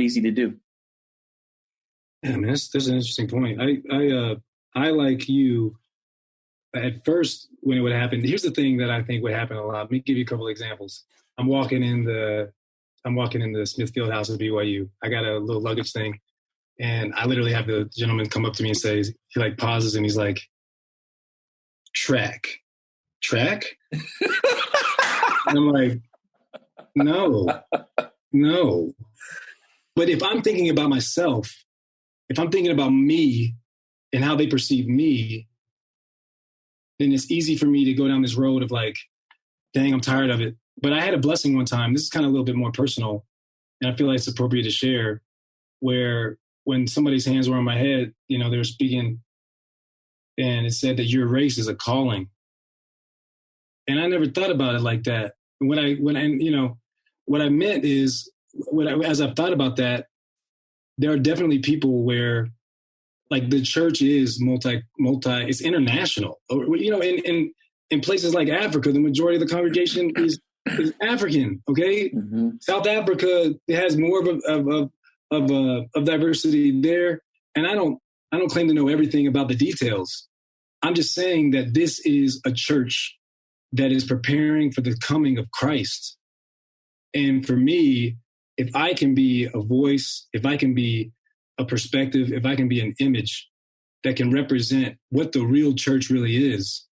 easy to do. Yeah, I mean, that's an interesting point. I like you. At first, when it would happen, here's the thing that I think would happen a lot. Let me give you a couple of examples. I'm walking in the Smithfield house at BYU. I got a little luggage thing, and I literally have the gentleman come up to me and say, he like pauses and he's like, track. And I'm like, no. But if I'm thinking about myself, if I'm thinking about me and how they perceive me, then it's easy for me to go down this road of like, dang, I'm tired of it. But I had a blessing one time. This is kind of a little bit more personal, and I feel like it's appropriate to share, where when somebody's hands were on my head, they were speaking, and it said that your race is a calling. And I never thought about it like that. What I meant is, as I've thought about that, there are definitely people where, like, the church is multi, it's international. In places like Africa, the majority of the congregation is African. Okay, mm-hmm. South Africa has more of diversity there, and I don't claim to know everything about the details. I'm just saying that this is a church that is preparing for the coming of Christ. And for me, if I can be a voice, if I can be a perspective, if I can be an image that can represent what the real church really is,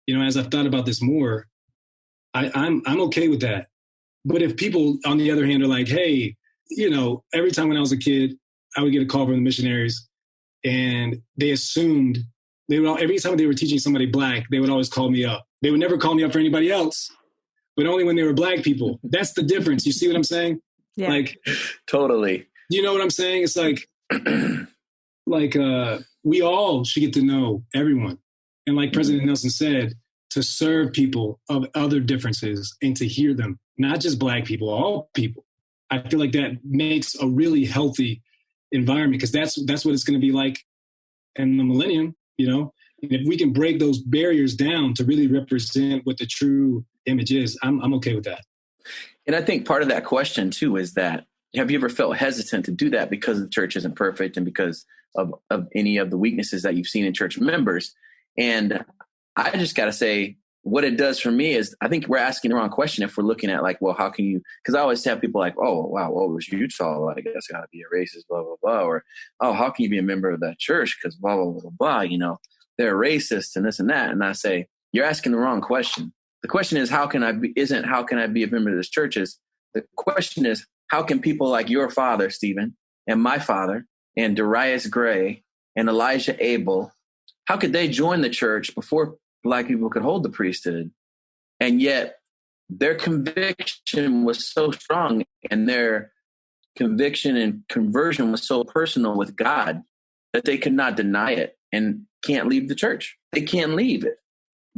as I've thought about this more, I'm okay with that. But if people, on the other hand, are like, hey, every time when I was a kid, I would get a call from the missionaries, and they assumed every time they were teaching somebody Black, they would always call me up. They would never call me up for anybody else, but only when they were Black people. That's the difference. You see what I'm saying? Yeah. Like, totally. You know what I'm saying? It's like, we all should get to know everyone. And like President Nelson said, to serve people of other differences and to hear them, not just Black people, all people. I feel like that makes a really healthy environment, because that's what it's going to be like in the millennium, And if we can break those barriers down to really represent what the true image is, I'm okay with that. And I think part of that question too is that, have you ever felt hesitant to do that because the church isn't perfect and because of any of the weaknesses that you've seen in church members? And I just got to say, what it does for me is, I think we're asking the wrong question if we're looking at like, well, how can you, because I always have people like, oh, wow, well, it was Utah, I guess got to be a racist, blah, blah, blah. Or, oh, how can you be a member of that church? Because blah, blah, blah, blah, they're racist and this and that. And I say, you're asking the wrong question. The question is, how can I be a member of this church? The question is, how can people like your father, Stephen, and my father, and Darius Gray, and Elijah Abel, how could they join the church before Black people could hold the priesthood? And yet their conviction was so strong, and their conviction and conversion was so personal with God that they could not deny it and can't leave the church. They can't leave it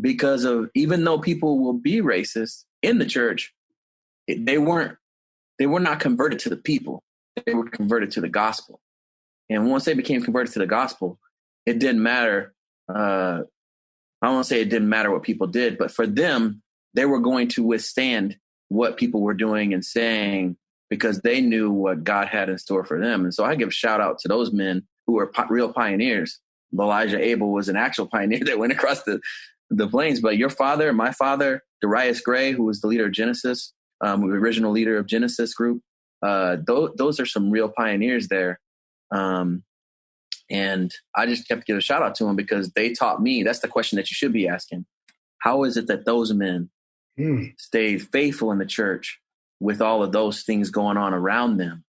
because of, even though people will be racist in the church, they were not converted to the people. They were converted to the gospel. And once they became converted to the gospel, it didn't matter. I don't want to say it didn't matter what people did, but for them, they were going to withstand what people were doing and saying because they knew what God had in store for them. And so I give a shout out to those men who were real pioneers. Elijah Abel was an actual pioneer that went across the plains. But your father, my father, Darius Gray, who was the leader of Genesis, the original leader of Genesis group, those are some real pioneers there. And I just kept to give a shout out to them because they taught me. That's the question that you should be asking. How is it that those men stayed faithful in the church with all of those things going on around them?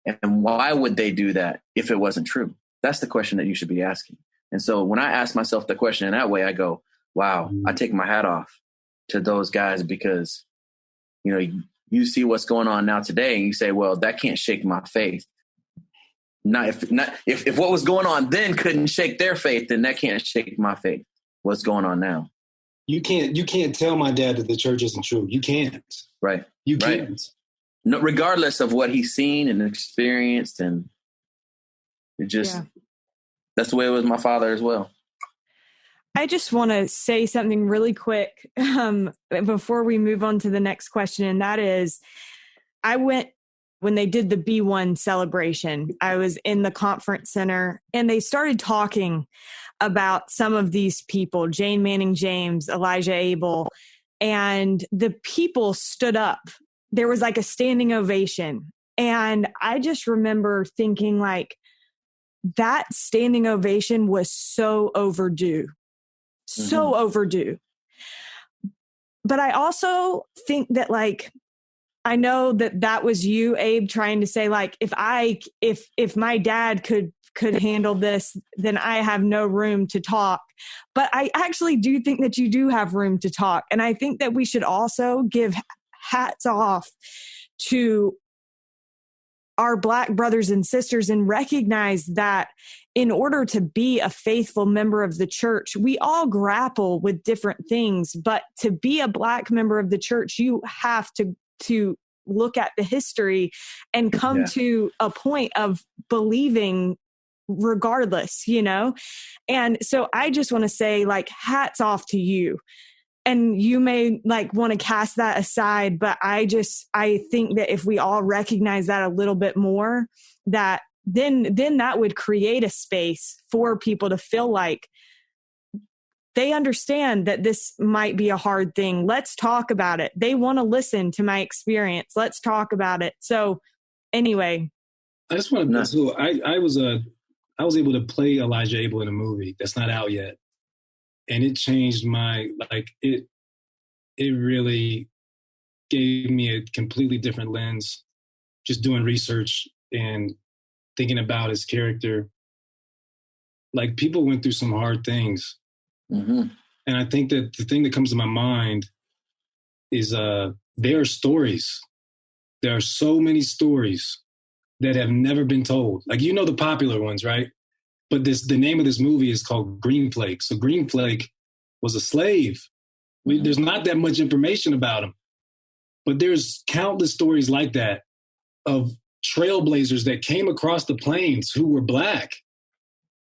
And why would they do that if it wasn't true? That's the question that you should be asking. And so when I ask myself the question in that way, I go, wow, I take my hat off to those guys because, you see what's going on now today and you say, well, that can't shake my faith. If what was going on then couldn't shake their faith, then that can't shake my faith. What's going on now? You can't tell my dad that the church isn't true. You can't. Right. You can't. No, regardless of what he's seen and experienced, and it just that's the way it was my father as well. I just want to say something really quick before we move on to the next question. And that is, I went when they did the B1 celebration. I was in the conference center and they started talking about some of these people, Jane Manning James, Elijah Abel, and the people stood up. There was like a standing ovation. And I just remember thinking like that standing ovation was so overdue. So overdue. But I also think that like, I know that was you, Abe, trying to say like, if my dad could handle this, then I have no room to talk. But I actually do think that you do have room to talk. And I think that we should also give hats off to our Black brothers and sisters and recognize that in order to be a faithful member of the church, we all grapple with different things. But to be a Black member of the church, you have to look at the history and come to a point of believing regardless, And so I just want to say like, hats off to you. And you may like want to cast that aside, but I think that if we all recognize that a little bit more, that then that would create a space for people to feel like they understand that this might be a hard thing. Let's talk about it. They want to listen to my experience. Let's talk about it. So anyway. I just want to, so I was able to play Elijah Abel in a movie that's not out yet. And it changed it really gave me a completely different lens, just doing research and thinking about his character. Like people went through some hard things. And I think that the thing that comes to my mind is there are stories. There are so many stories that have never been told. Like, the popular ones, right? But the name of this movie is called Green Flake. So Green Flake was a slave. There's not that much information about him. But there's countless stories like that of trailblazers that came across the plains who were Black,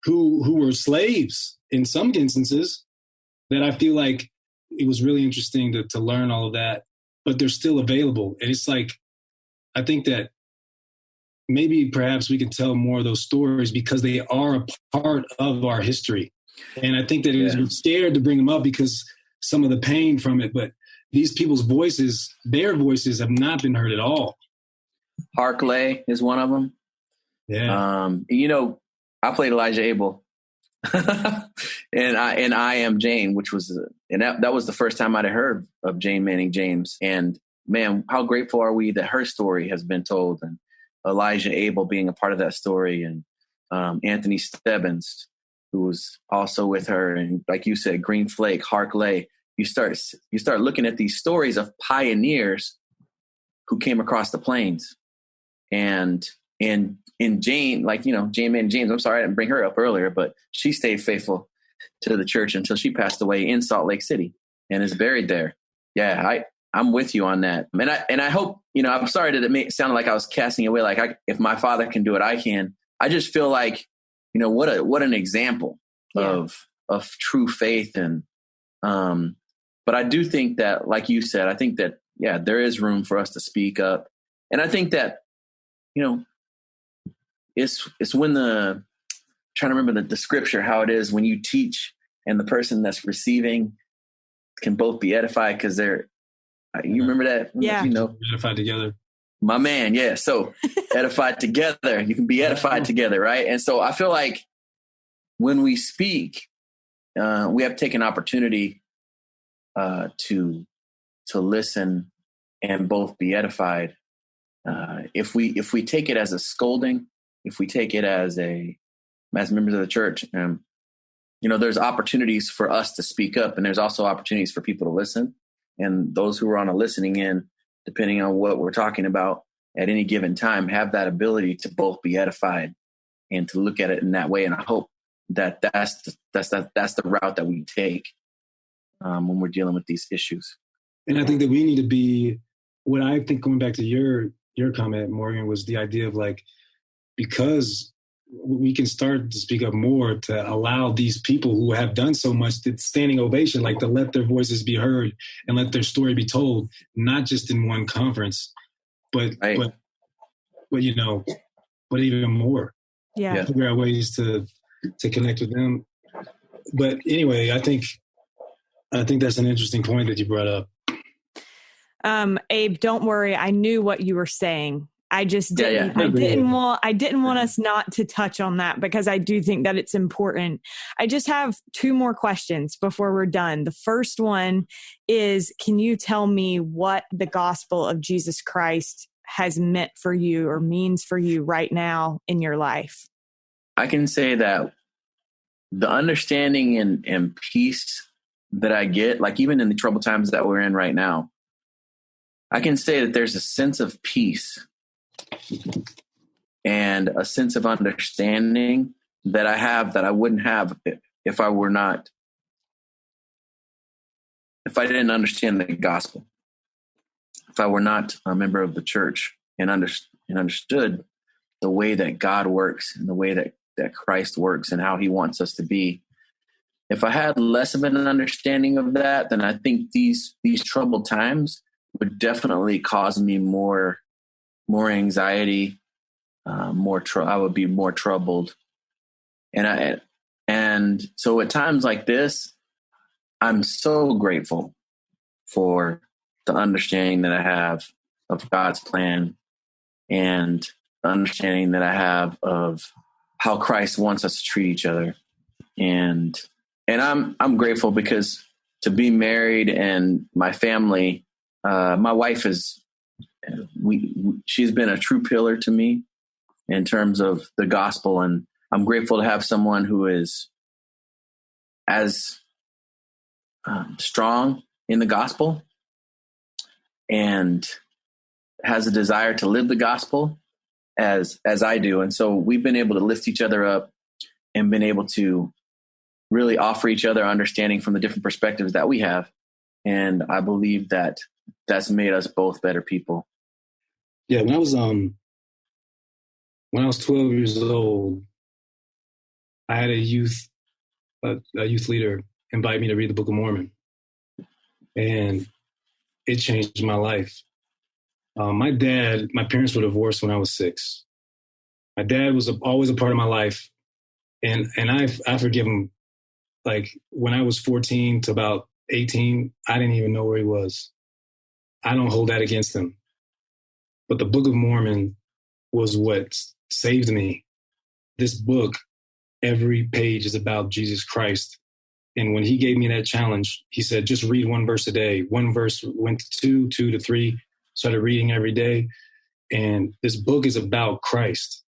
who were slaves in some instances, that I feel like it was really interesting to learn all of that. But they're still available. And it's like, I think that maybe perhaps we can tell more of those stories because they are a part of our history. And I think that we're scared to bring them up because some of the pain from it, but these people's voices, their voices have not been heard at all. Harkley is one of them. Yeah. I played Elijah Abel and I Am Jane, which was, that was the first time I'd heard of Jane Manning James. And man, how grateful are we that her story has been told, and Elijah Abel being a part of that story, and Anthony Stebbins, who was also with her. And like you said, Green Flake, Harkley, you start looking at these stories of pioneers who came across the plains. And in Jane, Jane Manning James, I'm sorry I didn't bring her up earlier, but she stayed faithful to the church until she passed away in Salt Lake City and is buried there. Yeah, I'm with you on that. And I hope, I'm sorry that it sounded like I was casting away, like if my father can do it, I can. I just feel like, what an example of true faith. And, but I do think that, like you said, I think that yeah, there is room for us to speak up. And I think that, it's when trying to remember the scripture, how it is when you teach and the person that's receiving can both be edified because you remember that? Yeah. Edified together. My man. Yeah. So edified together, you can be edified together. Right. And so I feel like when we speak, we have taken opportunity to listen and both be edified. If we take it as a scolding, if we take it as members of the church, there's opportunities for us to speak up, and there's also opportunities for people to listen. And those who are on a listening end, depending on what we're talking about at any given time, have that ability to both be edified and to look at it in that way. And I hope that that's the route that we take when we're dealing with these issues. And I think that we need to be, what I think, going back to your comment, Morgan, was the idea of like, because we can start to speak up more to allow these people who have done so much, the standing ovation, like to let their voices be heard and let their story be told, not just in one conference, but even more. Yeah. Figure out ways to connect with them. But anyway, I think that's an interesting point that you brought up. Abe, don't worry. I knew what you were saying. I just didn't. Yeah. I didn't want us not to touch on that because I do think that it's important. I just have two more questions before we're done. The first one is, can you tell me what the gospel of Jesus Christ has meant for you or means for you right now in your life? I can say that the understanding and peace that I get, like even in the troubled times that we're in right now, I can say that there's a sense of peace and a sense of understanding that I have that I wouldn't have if I didn't understand the gospel, if I were not a member of the church and understood the way that God works and the way that Christ works and how he wants us to be. If I had less of an understanding of that, then I think these troubled times would definitely cause me more anxiety, I would be more troubled. And so at times like this, I'm so grateful for the understanding that I have of God's plan and the understanding that I have of how Christ wants us to treat each other. And I'm grateful because to be married and my family, my wife she's been a true pillar to me in terms of the gospel. And I'm grateful to have someone who is as strong in the gospel and has a desire to live the gospel as I do. And so we've been able to lift each other up and been able to really offer each other understanding from the different perspectives that we have. And I believe that that's made us both better people. Yeah, when I was 12 years old, I had a youth leader invite me to read the Book of Mourn, and it changed my life. My parents were divorced when I was 6. My dad was always a part of my life, and I forgive him. Like when I was 14 to about 18, I didn't even know where he was. I don't hold that against him. But the Book of Mormon was what saved me. This book, every page is about Jesus Christ. And when he gave me that challenge, he said, just read one verse a day. One verse went to 2 to 3, started reading every day. And this book is about Christ.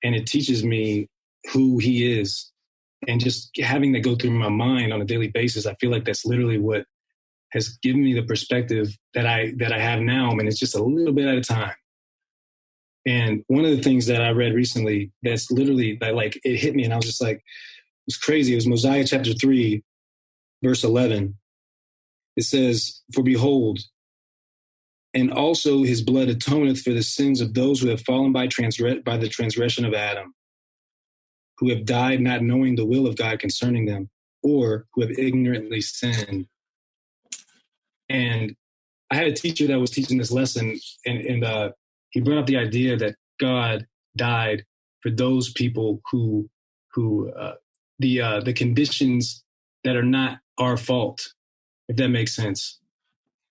And it teaches me who he is. And just having that go through my mind on a daily basis, I feel like that's literally what has given me the perspective that I have now. I mean, it's just a little bit at a time. And one of the things that I read recently that's literally like it hit me, and I was just like, it was crazy. It was Mosiah chapter 3, verse 11. It says, "For behold, and also his blood atoneth for the sins of those who have fallen by the transgression of Adam, who have died not knowing the will of God concerning them, or who have ignorantly sinned." And I had a teacher that was teaching this lesson, and he brought up the idea that God died for those people who the conditions that are not our fault, if that makes sense.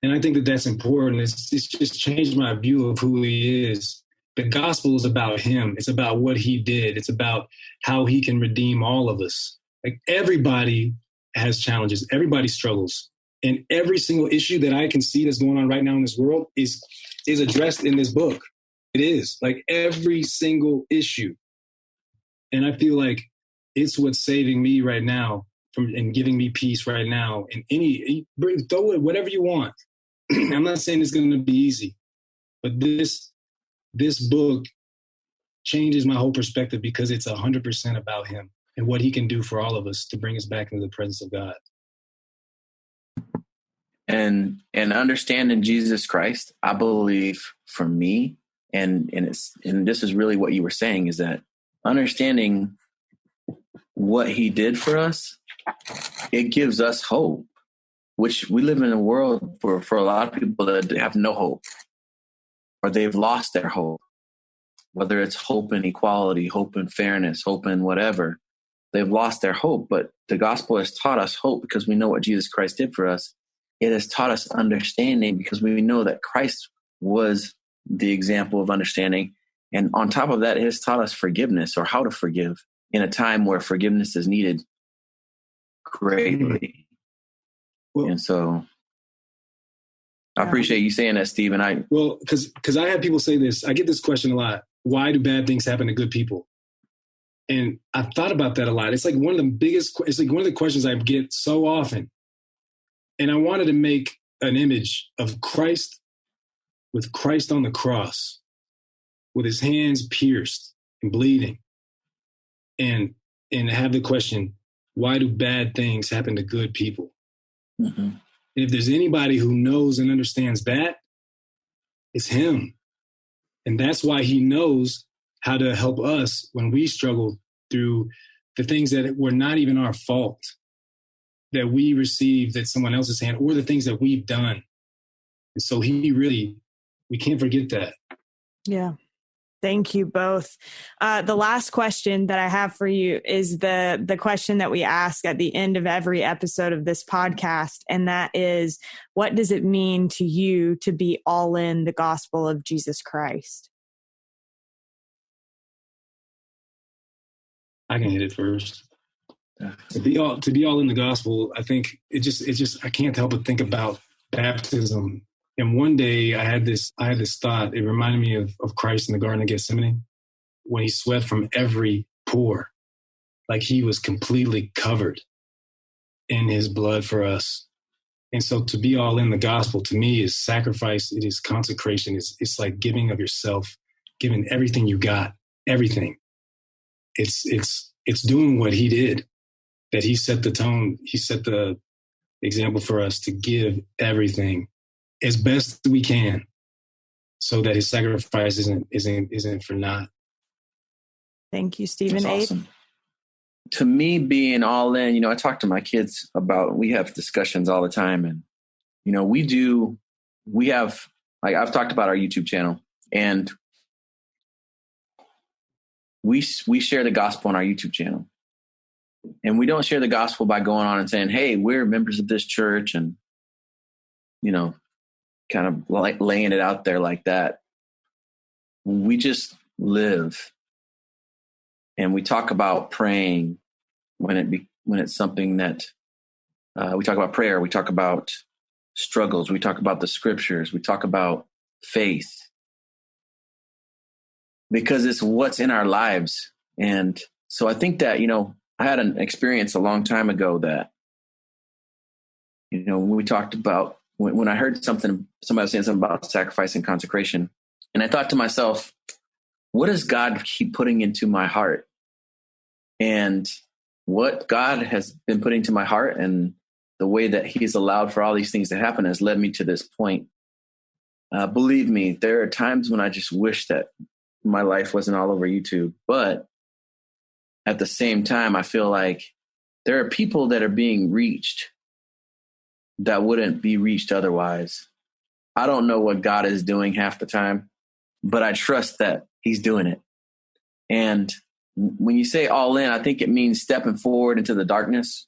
And I think that that's important. It's just changed my view of who he is. The gospel is about him. It's about what he did. It's about how he can redeem all of us. Like, everybody has challenges. Everybody struggles. And every single issue that I can see that's going on right now in this world is addressed in this book. It is, like, every single issue. And I feel like it's what's saving me right now and giving me peace right now. And throw it whatever you want. I'm not saying it's going to be easy, but this book changes my whole perspective because it's 100% about him and what he can do for all of us to bring us back into the presence of God. And understanding Jesus Christ, I believe, for me, and this is really what you were saying, is that understanding what he did for us, it gives us hope, which we live in a world for a lot of people that have no hope, or they've lost their hope, whether it's hope in equality, hope in fairness, hope in whatever. They've lost their hope, but the gospel has taught us hope because we know what Jesus Christ did for us. It has taught us understanding because we know that Christ was the example of understanding. And on top of that, it has taught us forgiveness, or how to forgive in a time where forgiveness is needed greatly. Well, and so I appreciate you saying that, Steve. And because I have people say this, I get this question a lot. Why do bad things happen to good people? And I've thought about that a lot. It's like one of the questions I get so often. And I wanted to make an image of Christ, with Christ on the cross, with his hands pierced and bleeding, and have the question, why do bad things happen to good people? Mm-hmm. And if there's anybody who knows and understands that, it's him. And that's why he knows how to help us when we struggle through the things that were not even our fault, that we received at someone else's hand, or the things that we've done. And so we can't forget that. Yeah. Thank you both. The last question that I have for you is the question that we ask at the end of every episode of this podcast. And that is, what does it mean to you to be all in the gospel of Jesus Christ? I can hit it first. To be all in the gospel, I think it just I can't help but think about baptism. And one day I had this thought. It reminded me of Christ in the Garden of Gethsemane, when he sweat from every pore, like he was completely covered in his blood for us. And so to be all in the gospel, to me, is sacrifice. It is consecration. It's like giving of yourself, giving everything you got, everything. It's doing what he did, that he set the tone. He set the example for us to give everything as best we can, so that his sacrifice isn't for naught. Thank you, Stephen. That's awesome. To me, being all in, I talk to my kids about, we have discussions all the time, and, we have, like, I've talked about our YouTube channel, and we share the gospel on our YouTube channel, and we don't share the gospel by going on and saying, hey, we're members of this church, and, kind of like laying it out there like that. We just live, and we talk about praying when it's something that we talk about prayer. We talk about struggles. We talk about the scriptures. We talk about faith, because it's what's in our lives. And so I think that, I had an experience a long time ago that, when we talked about, when I heard somebody was saying something about sacrifice and consecration, and I thought to myself, what does God keep putting into my heart? And what God has been putting to my heart, and the way that he's allowed for all these things to happen, has led me to this point. Believe me, there are times when I just wish that my life wasn't all over YouTube. But at the same time, I feel like there are people that are being reached that wouldn't be reached otherwise. I don't know what God is doing half the time, but I trust that he's doing it. And when you say all in, I think it means stepping forward into the darkness,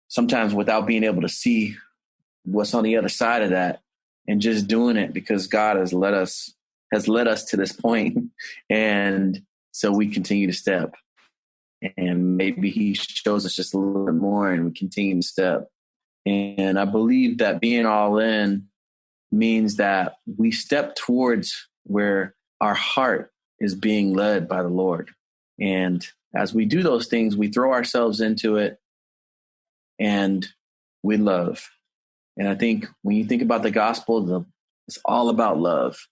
sometimes without being able to see what's on the other side of that, and just doing it because God has led us to this point. And so we continue to step, and maybe he shows us just a little bit more and we continue to step. And I believe that being all in means that we step towards where our heart is being led by the Lord. And as we do those things, we throw ourselves into it and we love. And I think when you think about the gospel, it's all about love.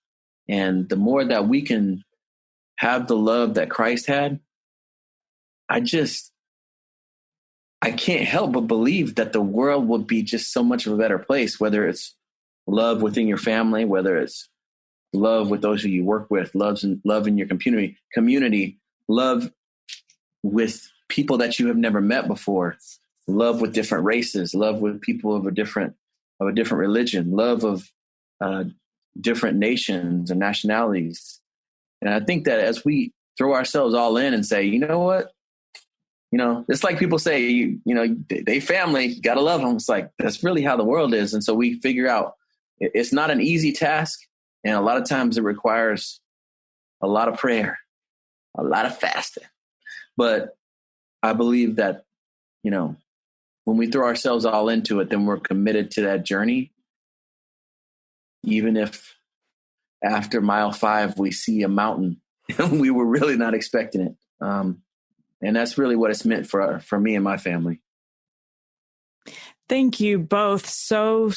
And the more that we can have the love that Christ had, I can't help but believe that the world would be just so much of a better place, whether it's love within your family, whether it's love with those who you work with, love in your community, love with people that you have never met before, love with different races, love with people of a different religion, love of different nations and nationalities. And I think that as we throw ourselves all in and say, you know what, it's like people say, they family, gotta love them. It's like, that's really how the world is. And so we figure out it's not an easy task. And a lot of times it requires a lot of prayer, a lot of fasting. But I believe that, when we throw ourselves all into it, then we're committed to that journey. Even if after mile 5, we see a mountain and we were really not expecting it. And that's really what it's meant for me and my family. Thank you both so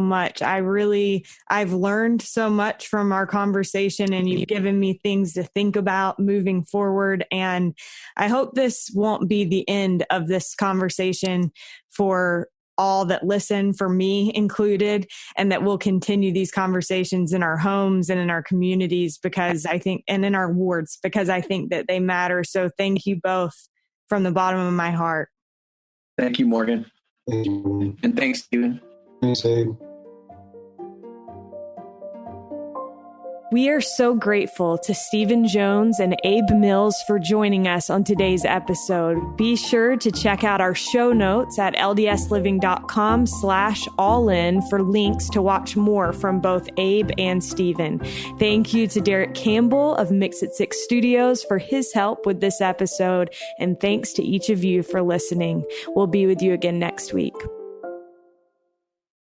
much. I've learned so much from our conversation, and you've given me things to think about moving forward. And I hope this won't be the end of this conversation for all that listen, for me included, and that we'll continue these conversations in our homes and in our communities, because I think, and in our wards, because I think that they matter. So thank you both from the bottom of my heart. Thank you, Morgan. Thank you. And thanks, Stephen. Thanks, Abe. We are so grateful to Stephen Jones and Abe Mills for joining us on today's episode. Be sure to check out our show notes at ldsliving.com/allin for links to watch more from both Abe and Stephen. Thank you to Derek Campbell of Mix It 6 Studios for his help with this episode. And thanks to each of you for listening. We'll be with you again next week.